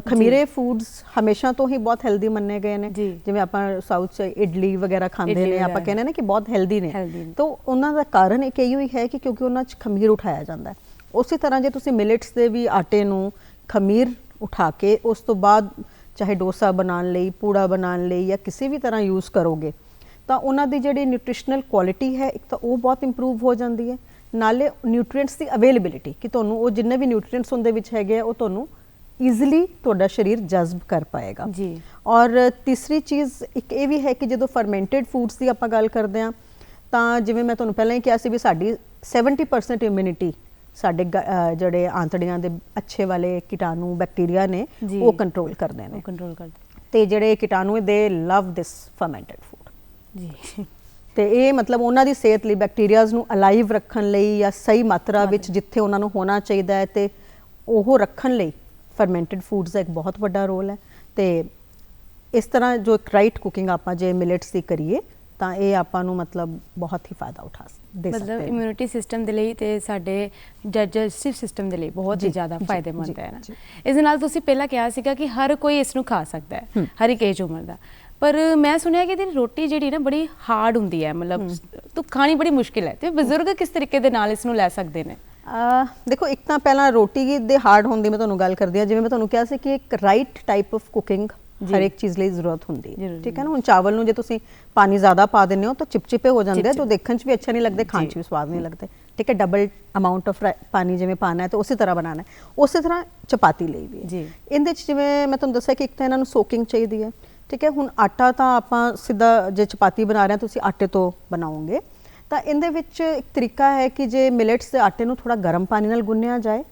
ਖਮੀਰੇ ਫੂਡਸ ਹਮੇਸ਼ਾ ਤੋਂ ਹੀ ਬਹੁਤ ਹੈਲਦੀ ਮੰਨੇ ਗਏ ਨੇ, ਜਿਵੇਂ ਆਪਾਂ ਸਾਊਥ 'ਚ ਇਡਲੀ ਵਗੈਰਾ ਖਾਂਦੇ ਨੇ, ਆਪਾਂ ਕਹਿੰਦੇ ਨੇ ਕਿ ਬਹੁਤ ਹੈਲਦੀ ਨੇ, ਤਾਂ ਉਹਨਾਂ ਦਾ ਕਾਰਨ ਇੱਕ ਇਹੋ ਹੀ ਹੈ ਕਿ ਕਿਉਂਕਿ ਉਹਨਾਂ 'ਚ ਖਮੀਰ ਉਠਾਇਆ ਜਾਂਦਾ ਹੈ। ਉਸੇ ਤਰ੍ਹਾਂ ਜੇ ਤੁਸੀਂ ਮਿਲਟਸ ਦੇ ਵੀ ਆਟੇ ਨੂੰ ਖਮੀਰ ਉਠਾ ਕੇ ਉਸ ਤੋਂ ਬਾਅਦ ਚਾਹੇ ਡੋਸਾ ਬਣਾਉਣ ਲਈ, ਪੂੜਾ ਬਣਾਉਣ ਲਈ ਜਾਂ ਕਿਸੇ ਵੀ ਤਰ੍ਹਾਂ ਯੂਜ਼ ਕਰੋਗੇ ਤਾਂ ਉਹਨਾਂ ਦੀ ਜਿਹੜੀ ਨਿਊਟ੍ਰੀਸ਼ਨਲ ਕੁਆਲਿਟੀ ਹੈ ਇੱਕ ਤਾਂ ਉਹ ਬਹੁਤ ਇੰਪਰੂਵ ਹੋ ਜਾਂਦੀ ਹੈ, ਨਾਲੇ ਨਿਊਟ੍ਰੀਐਂਟਸ ਦੀ ਅਵੇਲੇਬਿਲਿਟੀ ਕਿ ਤੁਹਾਨੂੰ ਉਹ ਜਿੰਨੇ ਵੀ ਨਿਊਟ੍ਰੀਐਂਟਸ ਉਹਦੇ ਵਿੱਚ ਹੈਗੇ ਆ ਉਹ ਤੁਹਾਨੂੰ ਈਜ਼ੀਲੀ ਤੁਹਾਡਾ ਸਰੀਰ ਜਜ਼ਬ ਕਰ ਪਾਏਗਾ ਜੀ। ਔਰ ਤੀਸਰੀ ਚੀਜ਼ ਇੱਕ ਇਹ ਵੀ ਹੈ ਕਿ ਜਦੋਂ ਫਰਮੈਂਟਡ ਫੂਡਸ ਦੀ ਆਪਾਂ ਗੱਲ ਕਰਦੇ ਹਾਂ ਤਾਂ ਜਿਵੇਂ ਮੈਂ ਤੁਹਾਨੂੰ ਪਹਿਲਾਂ ਹੀ ਕਿਹਾ ਸੀ ਵੀ ਸਾਡੀ 70% ਇਮਿਊਨਿਟੀ ਸਾਡੇ ਜਿਹੜੇ ਆਂਤੜੀਆਂ ਦੇ ਅੱਛੇ ਵਾਲੇ ਕੀਟਾਣੂ ਬੈਕਟੀਰੀਆ ਨੇ ਉਹ ਕੰਟਰੋਲ ਕਰਦੇ ਨੇ, ਤੇ ਜਿਹੜੇ ਕੀਟਾਣੂ ਦੇ ਲਵ ਦਿਸ ਫਰਮੈਂਟਡ ਫੂਡ ਜੀ। ਤੇ ਇਹ ਮਤਲਬ ਉਹਨਾਂ ਦੀ ਸਿਹਤ ਲਈ ਬੈਕਟੀਰੀਆਜ਼ ਨੂੰ ਅਲਾਈਵ ਰੱਖਣ ਲਈ ਜਾਂ ਸਹੀ ਮਾਤਰਾ ਵਿੱਚ ਜਿੱਥੇ ਉਹਨਾਂ ਨੂੰ ਹੋਣਾ ਚਾਹੀਦਾ ਹੈ ਤੇ ਉਹ ਰੱਖਣ ਲਈ ਫਰਮੈਂਟਡ ਫੂਡਸ ਦਾ ਇੱਕ ਬਹੁਤ ਵੱਡਾ ਰੋਲ ਹੈ। ਤੇ ਇਸ ਤਰ੍ਹਾਂ ਜੋ ਇੱਕ ਰਾਈਟ ਕੁਕਿੰਗ ਆਪਾਂ ਜੇ ਮਿਲਟਸ ਦੀ ਕਰੀਏ ਤਾਂ ਇਹ ਆਪਾਂ ਨੂੰ ਮਤਲਬ ਬਹੁਤ ਹੀ ਫਾਇਦਾ ਉਠਾ ਦੇ ਸਕਦੇ ਮਤਲਬ ਇਮਿਊਨਿਟੀ ਸਿਸਟਮ ਦੇ ਲਈ ਤੇ ਸਾਡੇ ਡਾਈਜੈਸਟਿਵ ਸਿਸਟਮ ਦੇ ਲਈ ਬਹੁਤ ਹੀ ਜ਼ਿਆਦਾ ਫਾਇਦੇਮੰਦ ਹੈ ਨਾ। ਇਸ ਦੇ ਨਾਲ ਤੁਸੀਂ ਪਹਿਲਾਂ ਕਿਹਾ ਸੀਗਾ ਕਿ ਹਰ ਕੋਈ ਇਸ ਨੂੰ ਖਾ ਸਕਦਾ ਹੈ, ਹਰ ਇੱਕ ਏਜ ਉਮਰ ਦਾ, ਪਰ ਮੈਂ ਸੁਣਿਆ ਕਿ ਇਹਦੀ ਰੋਟੀ ਜਿਹੜੀ ਨਾ ਬੜੀ ਹਾਰਡ ਹੁੰਦੀ ਹੈ, ਮਤਲਬ ਤੂੰ ਖਾਣੀ ਬੜੀ ਮੁਸ਼ਕਿਲ ਹੈ, ਤੇ ਬਜ਼ੁਰਗ ਕਿਸ ਤਰੀਕੇ ਦੇ ਨਾਲ ਇਸ ਨੂੰ ਲੈ ਸਕਦੇ ਨੇ? ਦੇਖੋ ਇੱਕ ਤਾਂ ਪਹਿਲਾਂ ਰੋਟੀ ਦੇ ਹਾਰਡ ਹੋਣ ਦੀ ਮੈਂ ਤੁਹਾਨੂੰ ਗੱਲ ਕਰਦੀ ਹਾਂ, ਜਿਵੇਂ ਮੈਂ ਤੁਹਾਨੂੰ ਕਿਹਾ ਸੀ ਕਿ ਇੱਕ ਰਾਈਟ ਟਾਈਪ ਆਫ ਕੁਕਿੰਗ ਹਰ ਇੱਕ ਚੀਜ਼ ਲਈ ਜ਼ਰੂਰਤ ਹੁੰਦੀ ਹੈ, ਠੀਕ ਹੈ ਨਾ। ਹੁਣ ਚਾਵਲ ਨੂੰ ਜੇ ਤੁਸੀਂ ਪਾਣੀ ਜ਼ਿਆਦਾ ਪਾ ਦਿੰਦੇ ਹੋ ਤਾਂ ਚਿਪਚਿਪੇ ਹੋ ਜਾਂਦੇ ਆ, ਜੋ ਦੇਖਣ 'ਚ ਵੀ ਅੱਛਾ ਨਹੀਂ ਲੱਗਦੇ, ਖਾਣ 'ਚ ਵੀ ਸਵਾਦ ਨਹੀਂ ਲੱਗਦੇ, ਠੀਕ ਹੈ। ਡਬਲ ਅਮਾਊਂਟ ਆਫ ਪਾਣੀ ਜਿਵੇਂ ਪਾਣਾ ਹੈ ਤਾਂ ਉਸੇ ਤਰ੍ਹਾਂ ਬਣਾਉਣਾ ਹੈ। ਉਸੇ ਤਰ੍ਹਾਂ ਚਪਾਤੀ ਲਈ ਵੀ ਹੈ। ਇਹਦੇ 'ਚ ਜਿਵੇਂ ਮੈਂ ਤੁਹਾਨੂੰ ਦੱਸਿਆ ਕਿ ਇੱਕ ਤਾਂ ਇਹਨਾਂ ਨੂੰ ਸੋਕਿੰਗ ਚਾਹੀਦੀ ਹੈ, ਠੀਕ ਹੈ। ਹੁਣ ਆਟਾ ਤਾਂ ਆਪਾਂ ਸਿੱਧਾ ਜੇ ਚਪਾਤੀ ਬਣਾ ਰਹੇ ਹਾਂ ਤੁਸੀਂ ਆਟੇ ਤੋਂ ਬਣਾਓਗੇ ਤਾਂ ਇਹਦੇ ਵਿੱਚ ਇੱਕ ਤਰੀਕਾ ਹੈ ਕਿ ਜੇ ਮਿਲਟਸ ਦੇ ਆਟੇ ਨੂੰ ਥੋੜਾ ਗਰਮ ਪਾਣੀ ਨਾਲ ਗੁੰਨਿਆ ਜਾਏ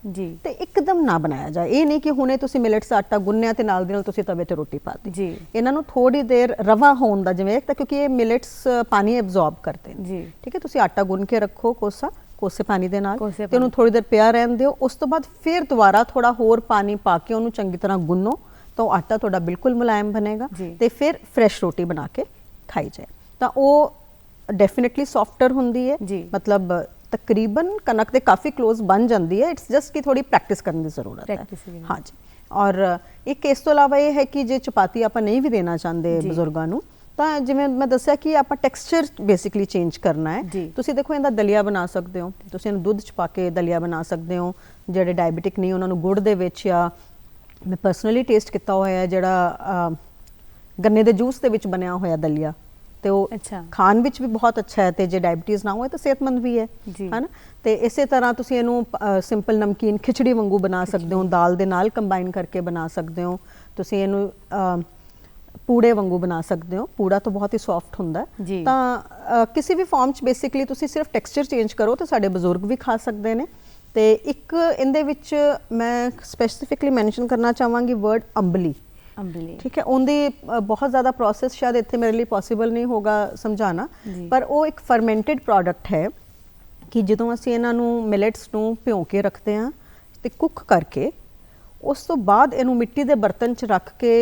ਤੇ ਇੱਕਦਮ ਨਾ ਬਣਾਇਆ ਜਾਏ। ਇਹ ਨਹੀਂ ਕਿ ਹੁਣੇ ਤੁਸੀਂ ਮਿਲਟਸ ਦਾ ਆਟਾ ਗੁੰਨਿਆ ਤੇ ਨਾਲ ਦੀ ਨਾਲ ਤੁਸੀਂ ਤਵੇ ਤੇ ਰੋਟੀ ਪਾ ਦਿੱਤੀ। ਇਹਨਾਂ ਨੂੰ ਥੋੜੀ ਦੇਰ ਰਵਾ ਹੋਣ ਦਾ, ਜਿਵੇਂ ਤਾਂ ਕਿਉਂਕਿ ਇਹ ਮਿਲਟਸ ਪਾਣੀ ਐਬਜ਼ੌਰਬ ਕਰਦੇ ਨੇ, ਠੀਕ ਹੈ। ਤੁਸੀਂ ਆਟਾ ਗੁੰਨ ਕੇ ਰੱਖੋ ਕੋਸੇ ਪਾਣੀ ਦੇ ਨਾਲ ਤੇ ਉਹਨੂੰ ਥੋੜੀ ਦੇਰ ਪਿਆ ਰਹਿਣ ਦਿਓ। ਉਸ ਤੋਂ ਬਾਅਦ ਫਿਰ ਦੁਬਾਰਾ ਥੋੜਾ ਹੋਰ ਪਾਣੀ ਪਾ ਕੇ ਉਹਨੂੰ ਚੰਗੀ ਤਰ੍ਹਾਂ ਗੁੰਨੋ ਤਾਂ ਉਹ ਆਟਾ ਤੁਹਾਡਾ ਬਿਲਕੁਲ ਮੁਲਾਇਮ ਬਣੇਗਾ ਤੇ ਫਿਰ ਫਰੈਸ਼ ਰੋਟੀ ਬਣਾ ਕੇ ਖਾਈ ਜਾਏ ਤਾਂ ਉਹ ਡੈਫੀਨਿਟਲੀ ਸੌਫਟਰ ਹੁੰਦੀ ਹੈ, ਮਤਲਬ ਤਕਰੀਬਨ ਕਣਕ ਦੇ ਕਾਫੀ ਕਲੋਜ਼ ਬਣ ਜਾਂਦੀ ਹੈ। ਇਟਸ ਜਸਟ ਕਿ ਥੋੜੀ ਪ੍ਰੈਕਟਿਸ ਕਰਨ ਦੀ ਜ਼ਰੂਰਤ ਹੈ। ਹਾਂਜੀ। ਔਰ ਇੱਕ ਇਸ ਤੋਂ ਇਲਾਵਾ ਇਹ ਹੈ ਕਿ ਜੇ ਚਪਾਤੀ ਆਪਾਂ ਨਹੀਂ ਵੀ ਦੇਣਾ ਚਾਹੁੰਦੇ ਬਜ਼ੁਰਗਾਂ ਨੂੰ ਤਾਂ ਜਿਵੇਂ ਮੈਂ ਦੱਸਿਆ ਕਿ ਆਪਾਂ ਟੈਕਸਚਰ ਬੇਸਿਕਲੀ ਚੇਂਜ ਕਰਨਾ ਹੈ। ਤੁਸੀਂ ਦੇਖੋ ਇਹਦਾ ਦਲੀਆ ਬਣਾ ਸਕਦੇ ਹੋ, ਤੁਸੀਂ ਇਹਨੂੰ ਦੁੱਧ 'ਚ ਪਾ ਕੇ ਦਲੀਆ ਬਣਾ ਸਕਦੇ ਹੋ। ਜਿਹੜੇ ਡਾਇਬੀਟਿਕ ਨਹੀਂ ਉਹਨਾਂ ਨੂੰ ਗੁੜ ਦੇ ਵਿੱਚ, ਜਾਂ ਮੈਂ ਪਰਸਨਲੀ ਟੇਸਟ ਕੀਤਾ ਹੋਇਆ ਜਿਹੜਾ ਗੰਨੇ ਦੇ ਜੂਸ ਦੇ ਵਿੱਚ ਬਣਿਆ ਹੋਇਆ ਦਲੀਆ, ਤੇ ਉਹ ਖਾਣ ਵਿੱਚ ਵੀ ਬਹੁਤ ਅੱਛਾ ਹੈ ਤੇ ਜੇ ਡਾਇਬੀਟੀਜ਼ ਨਾ ਹੋਏ ਤਾਂ ਸਿਹਤਮੰਦ ਵੀ ਹੈ ਨਾ। ਤੇ ਇਸੇ ਤਰ੍ਹਾਂ ਤੁਸੀਂ ਇਹਨੂੰ ਸਿੰਪਲ ਨਮਕੀਨ ਖਿਚੜੀ ਵਾਂਗੂ ਬਣਾ ਸਕਦੇ ਹੋ, ਦਾਲ ਦੇ ਨਾਲ ਕੰਬਾਈਨ ਕਰਕੇ ਬਣਾ ਸਕਦੇ ਹੋ। ਤੁਸੀਂ ਇਹਨੂੰ ਪੂੜੇ ਵਾਂਗੂ ਬਣਾ ਸਕਦੇ ਹੋ, ਪੂੜਾ ਤਾਂ ਬਹੁਤ ਹੀ ਸੌਫਟ ਹੁੰਦਾ ਤਾਂ ਕਿਸੇ ਵੀ ਫਾਰਮ 'ਚ ਬੇਸਿਕਲੀ ਤੁਸੀਂ ਸਿਰਫ ਟੈਕਸਚਰ ਚੇਂਜ ਕਰੋ ਤਾਂ ਸਾਡੇ ਬਜ਼ੁਰਗ ਵੀ ਖਾ ਸਕਦੇ ਨੇ। ਤੇ ਇੱਕ ਇਹਦੇ ਵਿੱਚ ਮੈਂ ਸਪੈਸੀਫਿਕਲੀ ਮੈਂਸ਼ਨ ਕਰਨਾ ਚਾਹਾਂਗੀ ਵਰਡ ਅੰਬਲੀ, ਠੀਕ ਹੈ। ਉਹਦੀ ਬਹੁਤ ਜ਼ਿਆਦਾ ਪ੍ਰੋਸੈਸ ਸ਼ਾਇਦ ਇੱਥੇ ਮੇਰੇ ਲਈ ਪੋਸੀਬਲ ਨਹੀਂ ਹੋਗਾ ਸਮਝਾਉਣਾ, ਪਰ ਉਹ ਇੱਕ ਫਰਮੈਂਟਡ ਪ੍ਰੋਡਕਟ ਹੈ ਕਿ ਜਦੋਂ ਅਸੀਂ ਇਹਨਾਂ ਨੂੰ ਮਿਲਟਸ ਨੂੰ ਭਿਉਂ ਕੇ ਰੱਖਦੇ ਹਾਂ ਤੇ ਕੁੱਕ ਕਰਕੇ ਉਸ ਤੋਂ ਬਾਅਦ ਇਹਨੂੰ ਮਿੱਟੀ ਦੇ ਬਰਤਨ 'ਚ ਰੱਖ ਕੇ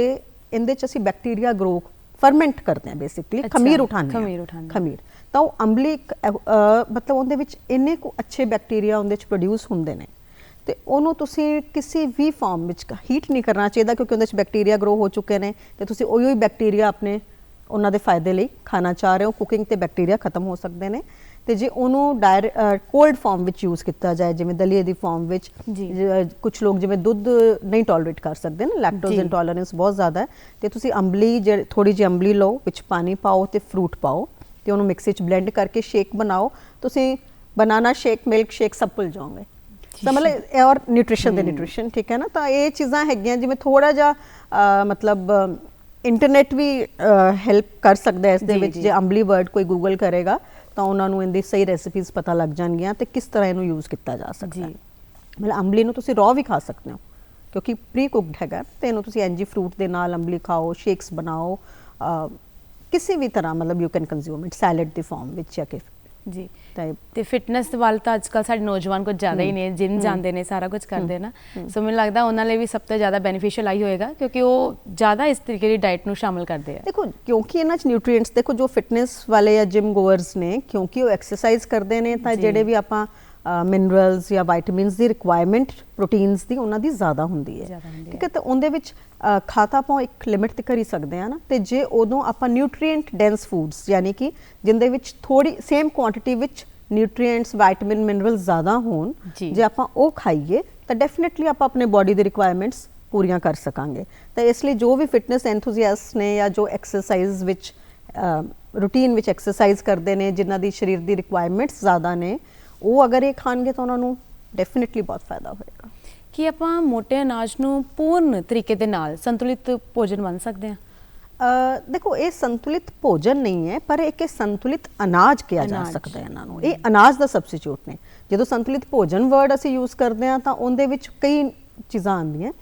ਇਹਦੇ 'ਚ ਅਸੀਂ ਬੈਕਟੀਰੀਆ ਗਰੋ ਫਰਮੈਂਟ ਕਰਦੇ ਹਾਂ, ਬੇਸਿਕਲੀ ਖਮੀਰ ਉਠਾਉਂਦੇ ਹਾਂ। ਖਮੀਰ ਤਾਂ ਉਹ ਅੰਬਲੀ ਮਤਲਬ ਉਹਦੇ ਵਿੱਚ ਇੰਨੇ ਕੁ ਅੱਛੇ ਬੈਕਟੀਰੀਆ ਉਹਦੇ 'ਚ ਪ੍ਰੋਡਿਊਸ ਹੁੰਦੇ ਨੇ ਤੇ ਉਹਨੂੰ ਤੁਸੀਂ ਕਿਸੇ ਵੀ ਫਾਰਮ ਵਿੱਚ ਹੀਟ ਨਹੀਂ ਕਰਨਾ ਚਾਹੀਦਾ ਕਿਉਂਕਿ ਉਹਦੇ 'ਚ ਬੈਕਟੀਰੀਆ ਗਰੋ ਹੋ ਚੁੱਕੇ ਨੇ ਤੇ ਤੁਸੀਂ ਉਹੀ ਬੈਕਟੀਰੀਆ ਆਪਣੇ ਉਹਨਾਂ ਦੇ ਫਾਇਦੇ ਲਈ ਖਾਣਾ ਚਾਹ ਰਹੇ ਹੋ। ਕੁਕਿੰਗ ਤੇ ਬੈਕਟੀਰੀਆ ਖਤਮ ਹੋ ਸਕਦੇ ਨੇ ਤੇ ਜੇ ਉਹਨੂੰ ਕੋਲਡ ਫਾਰਮ ਵਿੱਚ ਯੂਜ਼ ਕੀਤਾ ਜਾਏ, ਜਿਵੇਂ ਦਲੀਏ ਦੀ ਫਾਰਮ ਵਿੱਚ, ਕੁਝ ਲੋਕ ਜਿਵੇਂ ਦੁੱਧ ਨਹੀਂ ਟੋਲਰੇਟ ਕਰ ਸਕਦੇ ਨਾ, ਲੈਕਟੋਜ਼ ਇੰਟੋਲਰੈਂਸ ਬਹੁਤ ਜ਼ਿਆਦਾ ਹੈ, ਤੇ ਤੁਸੀਂ ਅੰਬਲੀ ਥੋੜੀ ਜਿਹੀ ਅੰਬਲੀ ਲਓ, ਵਿੱਚ ਪਾਣੀ ਪਾਓ ਤੇ ਫਰੂਟ ਪਾਓ ਤੇ ਉਹਨੂੰ ਮਿਕਸੀ 'ਚ ਬਲੈਂਡ ਕਰਕੇ ਸ਼ੇਕ ਬਣਾਓ। ਤੁਸੀਂ बनाना शेक मिल्क शेक सब भुल जाओगे ਤਾਂ ਮਤਲਬ ਔਰ ਨਿਊਟ੍ਰੀਸ਼ਨ ਦੇ ਨਿਊਟ੍ਰੀਸ਼ਨ ਠੀਕ ਹੈ ਨਾ ਤਾਂ ਇਹ ਚੀਜ਼ਾਂ ਹੈਗੀਆਂ ਜਿਵੇਂ ਥੋੜਾ ਜਿਹਾ ਮਤਲਬ ਇੰਟਰਨੈਟ ਵੀ ਹੈਲਪ ਕਰ ਸਕਦਾ ਇਸ ਦੇ ਵਿੱਚ ਜੇ ਅੰਬਲੀ ਵਰਡ ਕੋਈ ਗੂਗਲ ਕਰੇਗਾ ਤਾਂ ਉਹਨਾਂ ਨੂੰ ਇਹਦੀ ਸਹੀ ਰੈਸਿਪੀਜ਼ ਪਤਾ ਲੱਗ ਜਾਣਗੀਆਂ ਤੇ ਕਿਸ ਤਰ੍ਹਾਂ ਇਹਨੂੰ ਯੂਜ਼ ਕੀਤਾ ਜਾ ਸਕਦਾ ਹੈ ਮਤਲਬ ਅੰਬਲੀ ਨੂੰ ਤੁਸੀਂ ਰॉ ਵੀ ਖਾ ਸਕਦੇ ਹੋ ਕਿਉਂਕਿ ਪ੍ਰੀ ਕੁਕਡ ਹੈਗਾ ਤੇ ਇਹਨੂੰ ਤੁਸੀਂ ਐਨਜੀ ਫਰੂਟ ਦੇ ਨਾਲ ਅੰਬਲੀ ਖਾਓ ਸ਼ੇਕਸ ਬਣਾਓ ਕਿਸੇ ਵੀ ਤਰ੍ਹਾਂ ਮਤਲਬ you can consume it salad the farm ਵਿੱਚ ਜਾਂ ਕਿ ਜੀ ਤੇ ਫਿਟਨੈਸ ਵੱਲ ਤਾਂ ਅੱਜ ਕੱਲ੍ਹ ਸਾਡੇ ਨੌਜਵਾਨ ਕੁਝ ਜ਼ਿਆਦਾ ਹੀ ਨੇ ਜਿਮ ਜਾਂਦੇ ਨੇ ਸਾਰਾ ਕੁਝ ਕਰਦੇ ਨਾ ਸੋ ਮੈਨੂੰ ਲੱਗਦਾ ਉਹਨਾਂ ਲਈ ਵੀ ਸਭ ਤੋਂ ਜ਼ਿਆਦਾ ਬੈਨੀਫੀਸ਼ੀਅਲ ਆਈ ਹੋਏਗਾ ਕਿਉਂਕਿ ਉਹ ਜ਼ਿਆਦਾ ਇਸ ਤਰੀਕੇ ਦੀ ਡਾਈਟ ਨੂੰ ਸ਼ਾਮਿਲ ਕਰਦੇ ਆ ਦੇਖੋ ਕਿਉਂਕਿ ਇਹਨਾਂ 'ਚ ਨਿਊਟ੍ਰੀਐਂਟਸ ਦੇਖੋ ਜੋ ਫਿਟਨੈਸ ਵਾਲੇ ਜਾਂ ਜਿਮ ਗੋਅਰਸ ਨੇ ਕਿਉਂਕਿ ਉਹ ਐਕਸਰਸਾਈਜ਼ ਕਰਦੇ ਨੇ ਤਾਂ ਜਿਹੜੇ ਵੀ ਆਪਾਂ ਮਿਨਰਲਸ ਜਾਂ ਵਿਟਾਮਿਨਸ ਦੀ ਰਿਕੁਆਇਰਮੈਂਟ ਪ੍ਰੋਟੀਨਸ ਦੀ ਉਹਨਾਂ ਦੀ ਜ਼ਿਆਦਾ ਹੁੰਦੀ ਹੈ ਠੀਕ ਹੈ ਤਾਂ ਉਹਦੇ ਵਿੱਚ ਖਾਤਾ ਆਪਾਂ ਇੱਕ ਲਿਮਿਟ ਤੇ ਕਰ ਹੀ ਸਕਦੇ ਆ ਨਾ ਤੇ ਜੇ ਉਦੋਂ ਆਪਾਂ ਨਿਊਟ੍ਰੀਐਂਟ ਡੈਂਸ ਫੂਡਸ ਯਾਨੀ ਕਿ ਜਿੰਦੇ ਵਿੱਚ ਥੋੜੀ ਸੇਮ ਕੁਆਂਟੀਟੀ ਵਿੱਚ ਨਿਊਟ੍ਰੀਐਂਟਸ ਵਿਟਾਮਿਨ ਮਿਨਰਲਸ ਜ਼ਿਆਦਾ ਹੋਣ ਜੇ ਆਪਾਂ ਉਹ ਖਾਈਏ ਤਾਂ ਡੈਫੀਨਿਟਲੀ ਆਪਾਂ ਆਪਣੇ ਬਾਡੀ ਦੇ ਰਿਕੁਆਇਰਮੈਂਟਸ ਪੂਰੀਆਂ ਕਰ ਸਕਾਂਗੇ ਤਾਂ ਇਸ ਲਈ ਜੋ ਵੀ ਫਿਟਨੈਸ ਐਂਥੂਸੀਆਸਟ ਨੇ ਜਾਂ ਜੋ ਐਕਸਰਸਾਈਜ਼ ਵਿੱਚ ਰੂਟੀਨ ਵਿੱਚ ਐਕਸਰਸਾਈਜ਼ ਕਰਦੇ ਨੇ ਜਿਨ੍ਹਾਂ ਦੀ ਸਰੀਰ ਦੀ ਰਿਕੁਆਇਰਮੈਂਟਸ ਜ਼ਿਆਦਾ ਨੇ ਉਹ ਅਗਰ ਇਹ ਖਾਣਗੇ ਤਾਂ ਉਹਨਾਂ ਨੂੰ ਡੈਫੀਨਿਟਲੀ ਬਹੁਤ ਫਾਇਦਾ ਹੋਏਗਾ ਕਿ ਆਪਾਂ ਮੋਟੇ ਅਨਾਜ ਨੂੰ ਪੂਰਨ ਤਰੀਕੇ ਦੇ ਨਾਲ ਸੰਤੁਲਿਤ ਭੋਜਨ ਬਣ ਸਕਦੇ ਹਾਂ ਦੇਖੋ ਇਹ ਸੰਤੁਲਿਤ ਭੋਜਨ ਨਹੀਂ ਹੈ ਪਰ ਇੱਕ ਸੰਤੁਲਿਤ ਅਨਾਜ ਕਿਹਾ ਜਾ ਸਕਦਾ ਹੈ ਇਹਨਾਂ ਨੂੰ ਇਹ ਅਨਾਜ ਦਾ ਸਬਸਟੀਟਿਊਟ ਨੇ ਜਦੋਂ ਸੰਤੁਲਿਤ ਭੋਜਨ ਵਰਡ ਅਸੀਂ ਯੂਜ਼ ਕਰਦੇ ਹਾਂ ਤਾਂ ਉਹਦੇ ਵਿੱਚ ਕਈ ਚੀਜ਼ਾਂ ਆਉਂਦੀਆਂ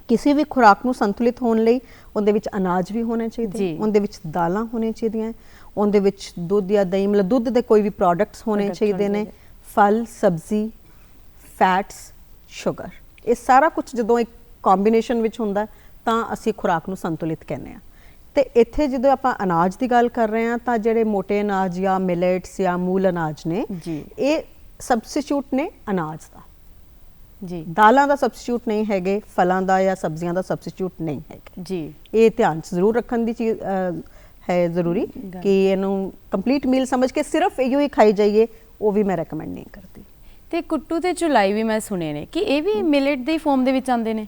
ਕਿਸੇ ਵੀ ਖੁਰਾਕ ਨੂੰ ਸੰਤੁਲਿਤ ਹੋਣ ਲਈ ਉਹਦੇ ਵਿੱਚ ਅਨਾਜ ਵੀ ਹੋਣੇ ਚਾਹੀਦੇ ਉਹਦੇ ਵਿੱਚ ਦਾਲਾਂ ਹੋਣੀਆਂ ਚਾਹੀਦੀਆਂ ਉਹਦੇ ਵਿੱਚ ਦੁੱਧ ਜਾਂ ਦਹੀਂ ਮਤਲਬ ਦੁੱਧ ਦੇ ਕੋਈ ਵੀ ਪ੍ਰੋਡਕਟਸ ਹੋਣੇ ਚਾਹੀਦੇ ਨੇ ਫਲ ਸਬਜ਼ੀ ਫੈਟਸ ਸ਼ੂਗਰ ਇਹ ਸਾਰਾ ਕੁਝ ਜਦੋਂ ਇੱਕ ਕੰਬੀਨੇਸ਼ਨ ਵਿੱਚ ਹੁੰਦਾ ਤਾਂ ਅਸੀਂ ਖੁਰਾਕ ਨੂੰ ਸੰਤੁਲਿਤ ਕਹਿੰਦੇ ਆ ਤੇ ਇੱਥੇ ਜਦੋਂ ਆਪਾਂ ਅਨਾਜ ਦੀ ਗੱਲ ਕਰ ਰਹੇ ਹਾਂ ਤਾਂ ਜਿਹੜੇ ਮੋਟੇ ਅਨਾਜ ਜਾਂ ਮਿਲਟਸ ਜਾਂ ਮੂਲ ਅਨਾਜ ਨੇ ਇਹ ਸਬਸਟੀਟਿਊਟ ਨੇ ਅਨਾਜ ਦਾ ਜੀ ਦਾਲਾਂ ਦਾ ਸਬਸਟੀਟਿਊਟ ਨਹੀਂ ਹੈਗੇ ਫਲਾਂ ਦਾ ਜਾਂ ਸਬਜ਼ੀਆਂ ਦਾ ਸਬਸਟੀਟਿਊਟ ਨਹੀਂ ਹੈਗੇ ਜੀ ਇਹ ਧਿਆਨ ਜ਼ਰੂਰ ਰੱਖਣ ਦੀ ਚੀਜ਼ ਹੈ ਜ਼ਰੂਰੀ ਕਿ ਇਹਨੂੰ ਕੰਪਲੀਟ ਮੀਲ ਸਮਝ ਕੇ ਸਿਰਫ ਇਹੋ ਹੀ ਖਾਈ ਜਾਈਏ ਉਹ ਵੀ ਮੈਂ ਰეკਮੈਂਡ ਨਹੀਂ ਕਰਦੀ ਤੇ ਕੁੱਟੂ ਤੇ ਚੁਲਾਈ ਵੀ ਮੈਂ ਸੁਣੇ ਨੇ ਕਿ ਇਹ ਵੀ ਮਿਲਟ ਦੀ ਫਾਰਮ ਦੇ ਵਿੱਚ ਆਉਂਦੇ ਨੇ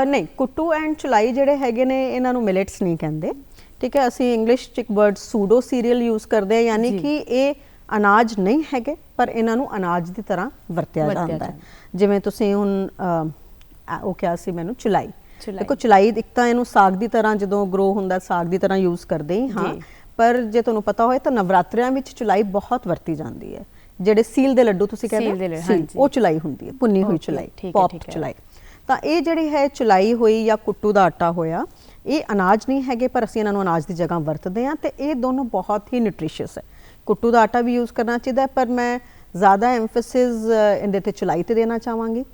ਨਹੀਂ ਕੁੱਟੂ ਐਂਡ ਚੁਲਾਈ ਜਿਹੜੇ ਹੈਗੇ ਨੇ ਇਹਨਾਂ ਨੂੰ ਮਿਲਟਸ ਨਹੀਂ ਕਹਿੰਦੇ ਠੀਕ ਹੈ ਅਸੀਂ ਇੰਗਲਿਸ਼ ਚ ਇੱਕ ਵਰਡ ਸੂਡੋ ਸੀਰੀਅਲ ਯੂਜ਼ ਕਰਦੇ ਹਾਂ ਯਾਨੀ ਕਿ ਇਹ ਅਨਾਜ ਨਹੀਂ ਹੈਗੇ ਪਰ ਇਹਨਾਂ ਨੂੰ ਅਨਾਜ ਦੀ ਤਰ੍ਹਾਂ ਵਰਤਿਆ ਜਾਂਦਾ ਹੈ ਜਿਵੇਂ ਤੁਸੀਂ ਹੁਣ ਉਹ ਕਿਹਾ ਸੀ ਮੈਨੂੰ ਚੁਲਾਈ ਦੇਖੋ ਚੁਲਾਈ ਇੱਕ ਤਾਂ ਇਹਨੂੰ ਸਾਗ ਦੀ ਤਰ੍ਹਾਂ ਜਦੋਂ ਗਰੋ ਹੁੰਦਾ ਸਾਗ ਦੀ ਤਰ੍ਹਾਂ ਯੂਜ਼ ਕਰਦੇ ਹੀ ਹਾਂ ਪਰ ਜੇ ਤੁਹਾਨੂੰ ਪਤਾ ਹੋਏ ਤਾਂ ਨਵਰਾਤਰਿਆਂ ਵਿੱਚ ਚੁਲਾਈ ਬਹੁਤ ਵਰਤੀ ਜਾਂਦੀ ਹੈ ਜਿਹੜੇ ਸੀਲ ਦੇ ਲੱਡੂ ਤੁਸੀਂ ਕਹਿੰਦੇ ਹੋ ਉਹ ਚੁਲਾਈ ਹੁੰਦੀ ਹੈ ਭੁੰਨੀ ਹੋਈ ਚੁਲਾਈ ਪੌਪ ਚੁਲਾਈ ਤਾਂ ਇਹ ਜਿਹੜੀ ਹੈ ਚੁਲਾਈ ਹੋਈ ਜਾਂ ਕੁੱਟੂ ਦਾ ਆਟਾ ਹੋਇਆ ਇਹ ਅਨਾਜ ਨਹੀਂ ਹੈਗੇ ਪਰ ਅਸੀਂ ਇਹਨਾਂ ਨੂੰ ਅਨਾਜ ਦੀ ਜਗ੍ਹਾ ਵਰਤਦੇ ਹਾਂ ਤੇ ਇਹ ਦੋਨੋਂ ਬਹੁਤ ਹੀ ਨਿਊਟ੍ਰੀਸ਼ੀਅਸ ਹੈ ਕੁੱਟੂ ਦਾ ਆਟਾ ਵੀ ਯੂਜ਼ ਕਰਨਾ ਚਾਹੀਦਾ ਪਰ ਮੈਂ ਜ਼ਿਆਦਾ ਐਮਫੈਸਿਸ ਇਹਦੇ ਤੇ ਚੁਲਾਈ ਤੇ ਦੇਣਾ ਚਾਹਾਂਗੀ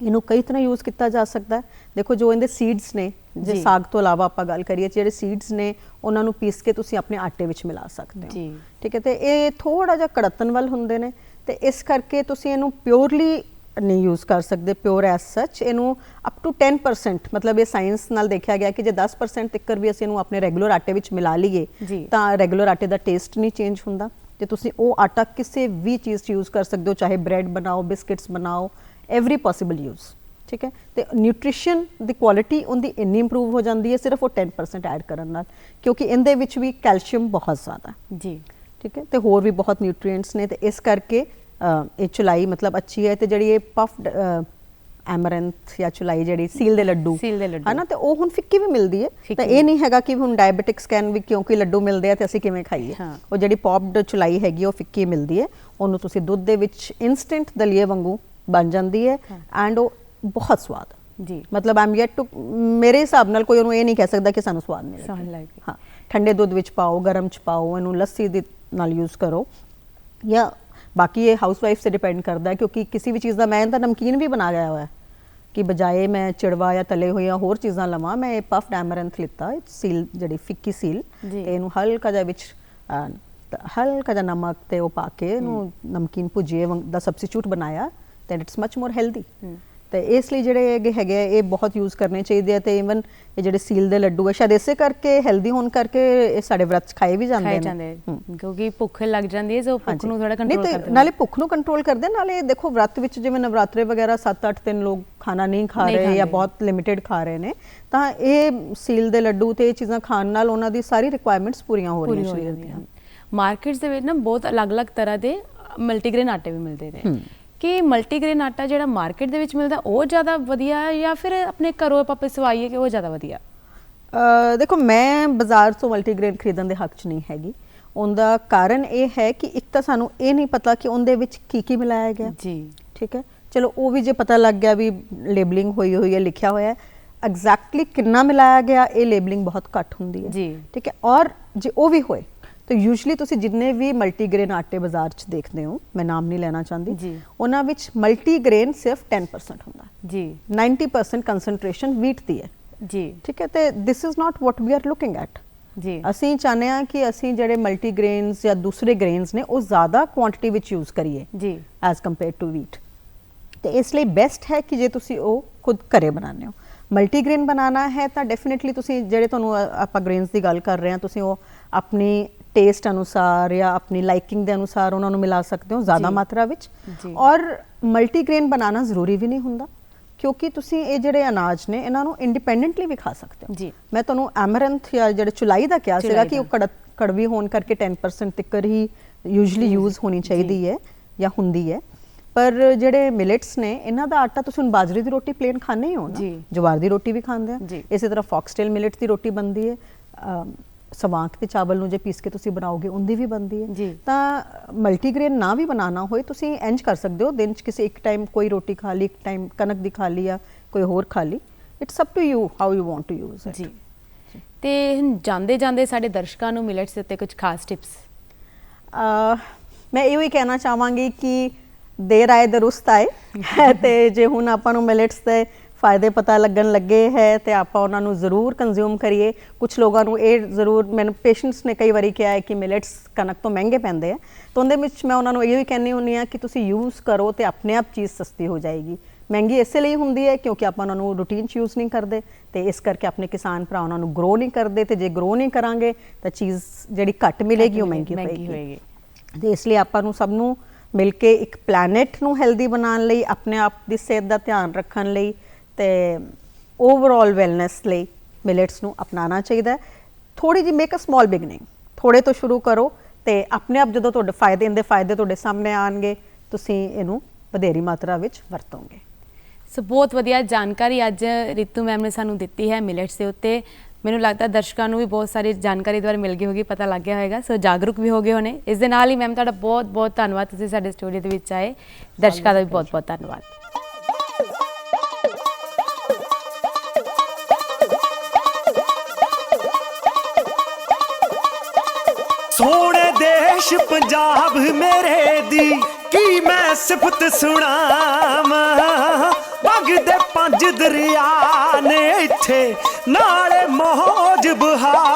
ਇਹਨੂੰ ਕਈ ਤਰ੍ਹਾਂ ਯੂਜ਼ ਕੀਤਾ ਜਾ ਸਕਦਾ ਦੇਖੋ ਜੋ ਇਹਦੇ ਸੀਡਸ ਨੇ ਜੇ ਸਾਗ ਤੋਂ ਇਲਾਵਾ ਆਪਾਂ ਗੱਲ ਕਰੀਏ ਜਿਹੜੇ ਸੀਡਸ ਨੇ ਉਹਨਾਂ ਨੂੰ ਪੀਸ ਕੇ ਤੁਸੀਂ ਆਪਣੇ ਆਟੇ ਵਿੱਚ ਮਿਲਾ ਸਕਦੇ ਹੋ ਠੀਕ ਹੈ ਤੇ ਇਹ ਥੋੜਾ ਜਿਹਾ ਕੜਤਨ ਵੱਲ ਹੁੰਦੇ ਨੇ ਤੇ ਇਸ ਕਰਕੇ ਤੁਸੀਂ ਇਹਨੂੰ ਪਿਓਰਲੀ ਨਹੀਂ ਯੂਜ਼ ਕਰ ਸਕਦੇ ਪਿਓਰ ਐਸ ਸੱਚ ਇਹਨੂੰ ਅਪ ਟੂ 10% ਮਤਲਬ ਇਹ ਸਾਇੰਸ ਨਾਲ ਦੇਖਿਆ ਗਿਆ ਕਿ ਜੇ 10% ਤੱਕਰ ਵੀ ਅਸੀਂ ਇਹਨੂੰ ਆਪਣੇ ਰੈਗੂਲਰ ਆਟੇ ਵਿੱਚ ਮਿਲਾ ਲਈਏ ਤਾਂ ਰੈਗੂਲਰ ਆਟੇ ਦਾ ਟੇਸਟ ਨਹੀਂ ਚੇਂਜ ਹੁੰਦਾ ਤੇ ਤੁਸੀਂ ਉਹ ਆਟਾ ਕਿਸੇ ਵੀ ਚੀਜ਼ 'ਚ ਯੂਜ਼ ਕਰ ਸਕਦੇ ਹੋ ਚਾਹੇ ਬ੍ਰੈਡ ਬਣਾਓ ਬਿਸਕਿਟਸ ਬਣਾਓ ਐਵਰੀ ਪੋਸੀਬਲ ਯੂਜ਼ ਠੀਕ ਹੈ ਤੇ ਨਿਊਟ੍ਰੀਸ਼ਨ ਦੀ ਕੁਆਲਿਟੀ ਉਹਦੀ ਇੰਨੀ ਇੰਪਰੂਵ ਹੋ ਜਾਂਦੀ ਹੈ ਸਿਰਫ ਉਹ 10% ਐਡ ਕਰਨ ਨਾਲ ਕਿਉਂਕਿ ਇਹਦੇ ਵਿੱਚ ਵੀ ਕੈਲਸ਼ੀਅਮ ਬਹੁਤ ਜ਼ਿਆਦਾ ਜੀ ਠੀਕ ਹੈ ਤੇ ਹੋਰ ਵੀ ਬਹੁਤ ਨਿਊਟ੍ਰੀਐਂਟਸ ਨੇ ਤੇ ਇਸ ਕਰਕੇ ਇਹ ਚੁਲਾਈ ਮਤਲਬ ਅੱਛੀ ਹੈ ਤੇ ਜਿਹੜੀ ਇਹ ਪਫਡ ਐਮਰੈਂਥ ਜਾਂ ਚੁਲਾਈ ਜਿਹੜੀ ਸੀਲ ਦੇ ਲੱਡੂ ਹੈ ਨਾ ਤੇ ਉਹ ਹੁਣ ਫਿੱਕੀ ਵੀ ਮਿਲਦੀ ਹੈ ਤਾਂ ਇਹ ਨਹੀਂ ਹੈਗਾ ਕਿ ਹੁਣ ਡਾਇਬੀਟਿਕਸ ਕੈਨ ਵੀ ਕਿਉਂਕਿ ਲੱਡੂ ਮਿਲਦੇ ਆ ਤੇ ਅਸੀਂ ਕਿਵੇਂ ਖਾਈਏ ਉਹ ਜਿਹੜੀ ਪੌਪਡ ਚੁਲਾਈ ਹੈਗੀ ਉਹ ਫਿੱਕੀ ਮਿਲਦੀ ਹੈ ਉਹਨੂੰ ਤੁਸੀਂ ਦੁੱਧ ਦੇ ਵਿੱਚ ਇਨਸਟੈਂਟ ਦਲੀਏ ਵਾਂਗੂ ਬਣ ਜਾਂਦੀ ਹੈ ਐਂਡ ਉਹ ਬਹੁਤ ਸਵਾਦ ਜੀ ਮਤਲਬ ਆਮ ਯੈਟ ਟੂ ਮੇਰੇ ਹਿਸਾਬ ਨਾਲ ਕੋਈ ਉਹਨੂੰ ਇਹ ਨਹੀਂ ਕਹਿ ਸਕਦਾ ਕਿ ਸਾਨੂੰ ਸਵਾਦ ਨਹੀਂ ਲੱਗੇ ਹਾਂ ਠੰਡੇ ਦੁੱਧ ਵਿੱਚ ਪਾਓ ਗਰਮ ਚ ਪਾਓ ਇਹਨੂੰ ਲੱਸੀ ਦੇ ਨਾਲ ਯੂਜ਼ ਕਰੋ ਜਾਂ ਬਾਕੀ ਇਹ ਹਾਊਸ ਵਾਈਫ ਤੇ ਡਿਪੈਂਡ ਕਰਦਾ ਹੈ ਕਿਉਂਕਿ ਕਿਸੇ ਵੀ ਚੀਜ਼ ਦਾ ਮੈਂ ਤਾਂ ਨਮਕੀਨ ਵੀ ਬਣਾ ਗਿਆ ਹੋਇਆ ਕਿ ਬਜਾਏ ਮੈਂ ਚਿੜਵਾ ਜਾਂ ਤਲੇ ਹੋਈਆਂ ਹੋਰ ਚੀਜ਼ਾਂ ਲਵਾਂ ਮੈਂ ਇਹ ਪਫਡ ਐਮਰੈਂਥ ਲਿੱਤਾ ਸੀਲ ਜਿਹੜੀ ਫਿੱਕੀ ਸੀਲ ਤੇ ਇਹਨੂੰ ਹਲਕਾ ਜਿਹਾ ਵਿੱਚ ਹਲਕਾ ਜਿਹਾ ਨਮਕ ਤੇ ਉਹ ਪਾ ਕੇ ਇਹਨੂੰ ਨਮਕੀਨ ਭੁਜੀਏ ਦਾ ਸਬਸਟੀਟਿਊਟ ਬਣਾਇਆ ਤੇ ਇਟਸ ਮਚ ਮੋਰ ਹੈਲਦੀ ਤੇ ਇਸ ਲਈ ਜਿਹੜੇ ਹੈਗੇ ਇਹ ਬਹੁਤ ਯੂਜ਼ ਕਰਨੇ ਚਾਹੀਦੇ ਆ ਤੇ ਇਵਨ ਇਹ ਜਿਹੜੇ ਸੀਲ ਦੇ ਲੱਡੂ ਆ ਸ਼ਾਇਦ ਇਸੇ ਕਰਕੇ ਹੈਲਦੀ ਹੋਣ ਕਰਕੇ ਇਹ ਸਾਡੇ ਵਰਤ ਖਾਏ ਵੀ ਜਾਂਦੇ ਨੇ ਕਿਉਂਕਿ ਭੁੱਖ ਲੱਗ ਜਾਂਦੀ ਹੈ ਸੋ ਭੁੱਖ ਨੂੰ ਥੋੜਾ ਕੰਟਰੋਲ ਕਰਦੇ ਨਾਲੇ ਭੁੱਖ ਨੂੰ ਕੰਟਰੋਲ ਕਰਦੇ ਨਾਲੇ ਦੇਖੋ ਵਰਤ ਵਿੱਚ ਜਿਵੇਂ ਨਵਰਾਤਰੇ ਵਗੈਰਾ 7-8 ਦਿਨ ਲੋਕ ਖਾਣਾ ਨਹੀਂ ਖਾ ਰਹੇ ਜਾਂ ਬਹੁਤ ਲਿਮਿਟਿਡ ਖਾ ਰਹੇ ਨੇ ਤਾਂ ਇਹ ਸੀਲ ਦੇ ਲੱਡੂ ਤੇ ਇਹ ਚੀਜ਼ਾਂ ਖਾਣ ਨਾਲ ਉਹਨਾਂ ਦੀ ਸਾਰੀ ਰਿਕੁਆਇਰਮੈਂਟਸ ਪੂਰੀਆਂ ਹੋ ਰਹੀਆਂ ਸਰੀਰ ਦੀਆਂ ਮਾਰਕੀਟਸ ਦੇ ਵਿੱਚ ਨਾ ਬਹੁਤ ਅਲੱਗ-ਅਲੱਗ ਤਰ੍ਹਾਂ ਦੇ ਮਲਟੀਗ੍ਰੇਨ ਆਟੇ ਵੀ ਮਿਲਦੇ ਨੇ ਕਿ ਮਲਟੀਗ੍ਰੇਨ ਆਟਾ ਜਿਹੜਾ ਮਾਰਕੀਟ ਦੇ ਵਿੱਚ ਮਿਲਦਾ ਉਹ ਜ਼ਿਆਦਾ ਵਧੀਆ ਹੈ ਜਾਂ ਫਿਰ ਆਪਣੇ ਘਰੋਂ ਆਪਾਂ ਪਿਸਵਾਈਏ ਕਿ ਉਹ ਜ਼ਿਆਦਾ ਵਧੀਆ? ਦੇਖੋ, ਮੈਂ ਬਾਜ਼ਾਰ ਤੋਂ ਮਲਟੀਗ੍ਰੇਨ ਖਰੀਦਣ ਦੇ ਹੱਕ 'ਚ ਨਹੀਂ ਹੈਗੀ। ਉਹਦਾ ਕਾਰਨ ਇਹ ਹੈ ਕਿ ਇੱਕ ਤਾਂ ਸਾਨੂੰ ਇਹ ਨਹੀਂ ਪਤਾ ਕਿ ਉਹਦੇ ਵਿੱਚ ਕੀ ਮਿਲਾਇਆ ਗਿਆ ਜੀ, ਠੀਕ ਹੈ। ਚਲੋ ਉਹ ਵੀ ਜੇ ਪਤਾ ਲੱਗ ਗਿਆ ਵੀ ਲੇਬਲਿੰਗ ਹੋਈ ਹੈ, ਲਿਖਿਆ ਹੋਇਆ ਹੈ, ਐਗਜ਼ੈਕਟਲੀ ਕਿੰਨਾ ਮਿਲਾਇਆ ਗਿਆ ਇਹ ਲੇਬਲਿੰਗ ਬਹੁਤ ਘੱਟ ਹੁੰਦੀ ਹੈ ਜੀ, ਠੀਕ ਹੈ। ਔਰ ਜੇ ਉਹ ਵੀ ਹੋਏ ਤਾਂ ਯੂਜੂਅਲੀ ਤੁਸੀਂ ਜਿੰਨੇ ਵੀ ਮਲਟੀਗ੍ਰੇਨ ਆਟੇ ਬਾਜ਼ਾਰ 'ਚ ਦੇਖਦੇ ਹੋ, ਮੈਂ ਨਾਮ ਨਹੀਂ ਲੈਣਾ ਚਾਹੁੰਦੀ, ਜੀ, ਉਹਨਾਂ ਵਿੱਚ ਮਲਟੀਗ੍ਰੇਨ ਸਿਰਫ 10% ਹੁੰਦਾ, ਜੀ, 90% ਕੰਸਨਟ੍ਰੇਸ਼ਨ ਵੀਟ ਦੀ ਹੈ ਜੀ, ਠੀਕ ਹੈ। ਤੇ this is not what we are looking at. ਜੀ, ਅਸੀਂ ਚਾਹੁੰਦੇ ਹਾਂ ਕਿ ਅਸੀਂ ਜਿਹੜੇ ਮਲਟੀਗ੍ਰੇਨਸ ਜਾਂ ਦੂਸਰੇ ਗ੍ਰੇਨਸ ਨੇ ਉਹ ਜ਼ਿਆਦਾ ਕੁਆਂਟੀਟੀ ਵਿੱਚ ਯੂਜ਼ ਕਰੀਏ ਜੀ, ਐਜ਼ ਕੰਪੇਅਰ ਟੂ ਵੀਟ। ਤੇ ਇਸ ਲਈ ਬੈਸਟ ਹੈ ਕਿ ਜੇ ਤੁਸੀਂ ਉਹ ਖੁਦ ਘਰੇ ਬਣਾਉਂਦੇ ਹੋ। ਮਲਟੀਗ੍ਰੇਨ ਬਣਾਉਣਾ ਹੈ ਤਾਂ ਡੈਫੀਨਿਟਲੀ ਤੁਸੀਂ ਜਿਹੜੇ ਤੁਹਾਨੂੰ ਆਪਾਂ ਗ੍ਰੇਨਸ ਦੀ ਗੱਲ ਕਰ ਰਹੇ ਹਾਂ, ਤੁਸੀਂ ਉਹ ਆਪਣੀ ਟੇਸਟ ਅਨੁਸਾਰ ਜਾਂ ਆਪਣੀ ਲਾਈਕਿੰਗ ਦੇ ਅਨੁਸਾਰ ਉਹਨਾਂ ਨੂੰ ਮਿਲਾ ਸਕਦੇ ਹੋ ਜ਼ਿਆਦਾ ਮਾਤਰਾ ਵਿੱਚ। ਔਰ ਮਲਟੀਗ੍ਰੇਨ ਬਣਾਉਣਾ ਜ਼ਰੂਰੀ ਵੀ ਨਹੀਂ ਹੁੰਦਾ ਕਿਉਂਕਿ ਤੁਸੀਂ ਇਹ ਜਿਹੜੇ ਅਨਾਜ ਨੇ ਇਹਨਾਂ ਨੂੰ ਇੰਡੀਪੈਂਡੈਂਟਲੀ ਵੀ ਖਾ ਸਕਦੇ ਹੋ ਜੀ। ਮੈਂ ਤੁਹਾਨੂੰ ਐਮਰੈਂਥ ਜਾਂ ਜਿਹੜੇ ਚੁਲਾਈ ਦਾ ਕਿਹਾ ਸੀਗਾ ਕਿ ਉਹ ਕੜਵੀ ਹੋਣ ਕਰਕੇ 10% ਤੱਕ ਹੀ ਯੂਜੂਅਲੀ ਯੂਜ਼ ਹੋਣੀ ਚਾਹੀਦੀ ਹੈ ਜਾਂ ਹੁੰਦੀ ਹੈ। ਪਰ ਜਿਹੜੇ ਮਿਲਟਸ ਨੇ ਇਹਨਾਂ ਦਾ ਆਟਾ ਤੁਸੀਂ ਹੁਣ ਬਾਜਰੇ ਦੀ ਰੋਟੀ ਪਲੇਨ ਖਾਣੇ ਹੀ ਹੋ ਨਾ, ਜਵਾਰ ਦੀ ਰੋਟੀ ਵੀ ਖਾਂਦੇ ਆ, ਇਸੇ ਤਰ੍ਹਾਂ ਫੌਕਸਟੇਲ ਮਿਲਟ ਦੀ ਰੋਟੀ ਬਣਦੀ ਹੈ, ਸਵਾਂਕ ਤੇ ਚਾਵਲ ਨੂੰ ਜੇ ਪੀਸ ਕੇ ਤੁਸੀਂ ਬਣਾਓਗੇ ਉਹਦੀ ਵੀ ਬਣਦੀ ਹੈ। ਤਾਂ ਮਲਟੀਗ੍ਰੇਨ ਨਾ ਵੀ ਬਣਾਉਣਾ ਹੋਏ ਤੁਸੀਂ ਇੰਜ ਕਰ ਸਕਦੇ ਹੋ, ਦਿਨ 'ਚ ਕਿਸੇ ਇੱਕ ਟਾਈਮ ਕੋਈ ਰੋਟੀ ਖਾ ਲਈ, ਇੱਕ ਟਾਈਮ ਕਣਕ ਦੀ ਖਾ ਲਈ ਜਾਂ ਕੋਈ ਹੋਰ ਖਾ ਲਈ। It's up to you how you want to use it. ਜੀ, ਤੇ ਜਾਂਦੇ ਜਾਂਦੇ ਸਾਡੇ ਦਰਸ਼ਕਾਂ ਨੂੰ ਮਿਲਟਸ ਦੇ ਉੱਤੇ ਕੁਝ ਖਾਸ ਟਿਪਸ? ਮੈਂ ਇਹੋ ਹੀ ਕਹਿਣਾ ਚਾਹਾਂਗੀ ਕਿ ਦੇਰ ਆਏ ਦਰੁਸਤ ਆਏ ਤੇ ਜੇ ਹੁਣ ਆਪਾਂ ਨੂੰ ਮਿਲਟਸ ਦੇ ਫਾਇਦੇ ਪਤਾ ਲੱਗਣ ਲੱਗੇ ਹੈ ਤੇ ਆਪਾਂ ਉਹਨਾਂ ਨੂੰ ਜ਼ਰੂਰ ਕੰਜ਼ਿਊਮ ਕਰੀਏ। ਕੁਝ ਲੋਕਾਂ ਨੂੰ ਇਹ ਜ਼ਰੂਰ, ਮੈਨੂੰ ਪੇਸ਼ੈਂਟਸ ਨੇ ਕਈ ਵਾਰੀ ਕਿਹਾ ਹੈ ਕਿ ਮਿਲਟਸ ਕਣਕ ਤੋਂ ਮਹਿੰਗੇ ਪੈਂਦੇ ਆ, ਤਾਂ ਉਹਦੇ ਵਿੱਚ ਮੈਂ ਉਹਨਾਂ ਨੂੰ ਇਹ ਵੀ ਕਹਿੰਦੀ ਹੁੰਦੀ ਹਾਂ ਕਿ ਤੁਸੀਂ ਯੂਜ਼ ਕਰੋ ਤੇ ਆਪਣੇ ਆਪ ਚੀਜ਼ ਸਸਤੀ ਹੋ ਜਾਏਗੀ। ਮਹਿੰਗੀ ਇਸੇ ਲਈ ਹੁੰਦੀ ਹੈ ਕਿਉਂਕਿ ਆਪਾਂ ਉਹਨਾਂ ਨੂੰ ਰੂਟੀਨ 'ਚ ਯੂਜ਼ ਨਹੀਂ ਕਰਦੇ ਤੇ ਇਸ ਕਰਕੇ ਆਪਣੇ ਕਿਸਾਨ ਭਰਾ ਉਹਨਾਂ ਨੂੰ ਗਰੋ ਨਹੀਂ ਕਰਦੇ, ਤੇ ਜੇ ਗਰੋ ਨਹੀਂ ਕਰਾਂਗੇ ਤਾਂ ਚੀਜ਼ ਜਿਹੜੀ ਘੱਟ ਮਿਲੇਗੀ ਉਹ ਮਹਿੰਗੀ ਹੋਏਗੀ। ਤੇ ਇਸ ਲਈ ਆਪਾਂ ਨੂੰ ਸਭ ਨੂੰ ਮਿਲ ਕੇ ਇੱਕ ਪਲੈਨਟ ਨੂੰ ਹੈਲਦੀ ਬਣਾਉਣ ਲਈ, ਆਪਣੇ ਆਪ ਦੀ ਸਿਹਤ ਦਾ ਧਿਆਨ ਰੱਖਣ ਲਈ ਤੇ ਓਵਰਆਲ ਵੈਲਨੈਸ ਲਈ ਮਿਲਟਸ ਨੂੰ ਅਪਣਾਉਣਾ ਚਾਹੀਦਾ ਹੈ। ਥੋੜੀ ਜਿਹੀ ਮੇਕ ਅ ਸਮਾਲ ਬਿਗਨਿੰਗ, ਥੋੜੇ ਤੋਂ ਸ਼ੁਰੂ ਕਰੋ ਤੇ ਆਪਣੇ ਆਪ ਜਦੋਂ ਤੁਹਾਡੇ ਫਾਇਦੇ ਤੁਹਾਡੇ ਸਾਹਮਣੇ ਆਉਣਗੇ ਤੁਸੀਂ ਇਹਨੂੰ ਵਧੇਰੀ ਮਾਤਰਾ ਵਿੱਚ ਵਰਤੋਗੇ। ਸੋ ਬਹੁਤ ਵਧੀਆ ਜਾਣਕਾਰੀ ਅੱਜ ਰਿਤੂ ਮੈਮ ਨੇ ਸਾਨੂੰ ਦਿੱਤੀ ਹੈ ਮਿਲਟਸ ਦੇ ਉੱਤੇ। ਮੈਨੂੰ ਲੱਗਦਾ ਦਰਸ਼ਕਾਂ ਨੂੰ ਵੀ ਬਹੁਤ ਸਾਰੀ ਜਾਣਕਾਰੀ ਦੁਆਰਾ ਮਿਲ ਗਈ ਹੋਗੀ, ਪਤਾ ਲੱਗ ਗਿਆ ਹੋਏਗਾ, ਸੋ ਜਾਗਰੂਕ ਵੀ ਹੋ ਗਏ ਹੋਣੇ। ਇਸ ਦੇ ਨਾਲ ਹੀ ਮੈਮ ਤੁਹਾਡਾ ਬਹੁਤ ਬਹੁਤ ਧੰਨਵਾਦ, ਤੁਸੀਂ ਸਾਡੇ ਸਟੂਡੀਓ ਦੇ ਵਿੱਚ ਆਏ। ਦਰਸ਼ਕਾਂ ਦਾ ਵੀ ਬਹੁਤ ਬਹੁਤ ਧੰਨਵਾਦ। ਸੋਹਣੇ ਦੇਸ਼ ਪੰਜਾਬ ਮੇਰੇ ਦੀ ਕੀ ਮੈਂ ਸਿਫਤ ਸੁਣਾਵਾਂ, ਵਗਦੇ 5 ਦਰਿਆ ਨੇ ਇੱਥੇ ਨਾਲੇ ਮੌਜ ਬਹਾ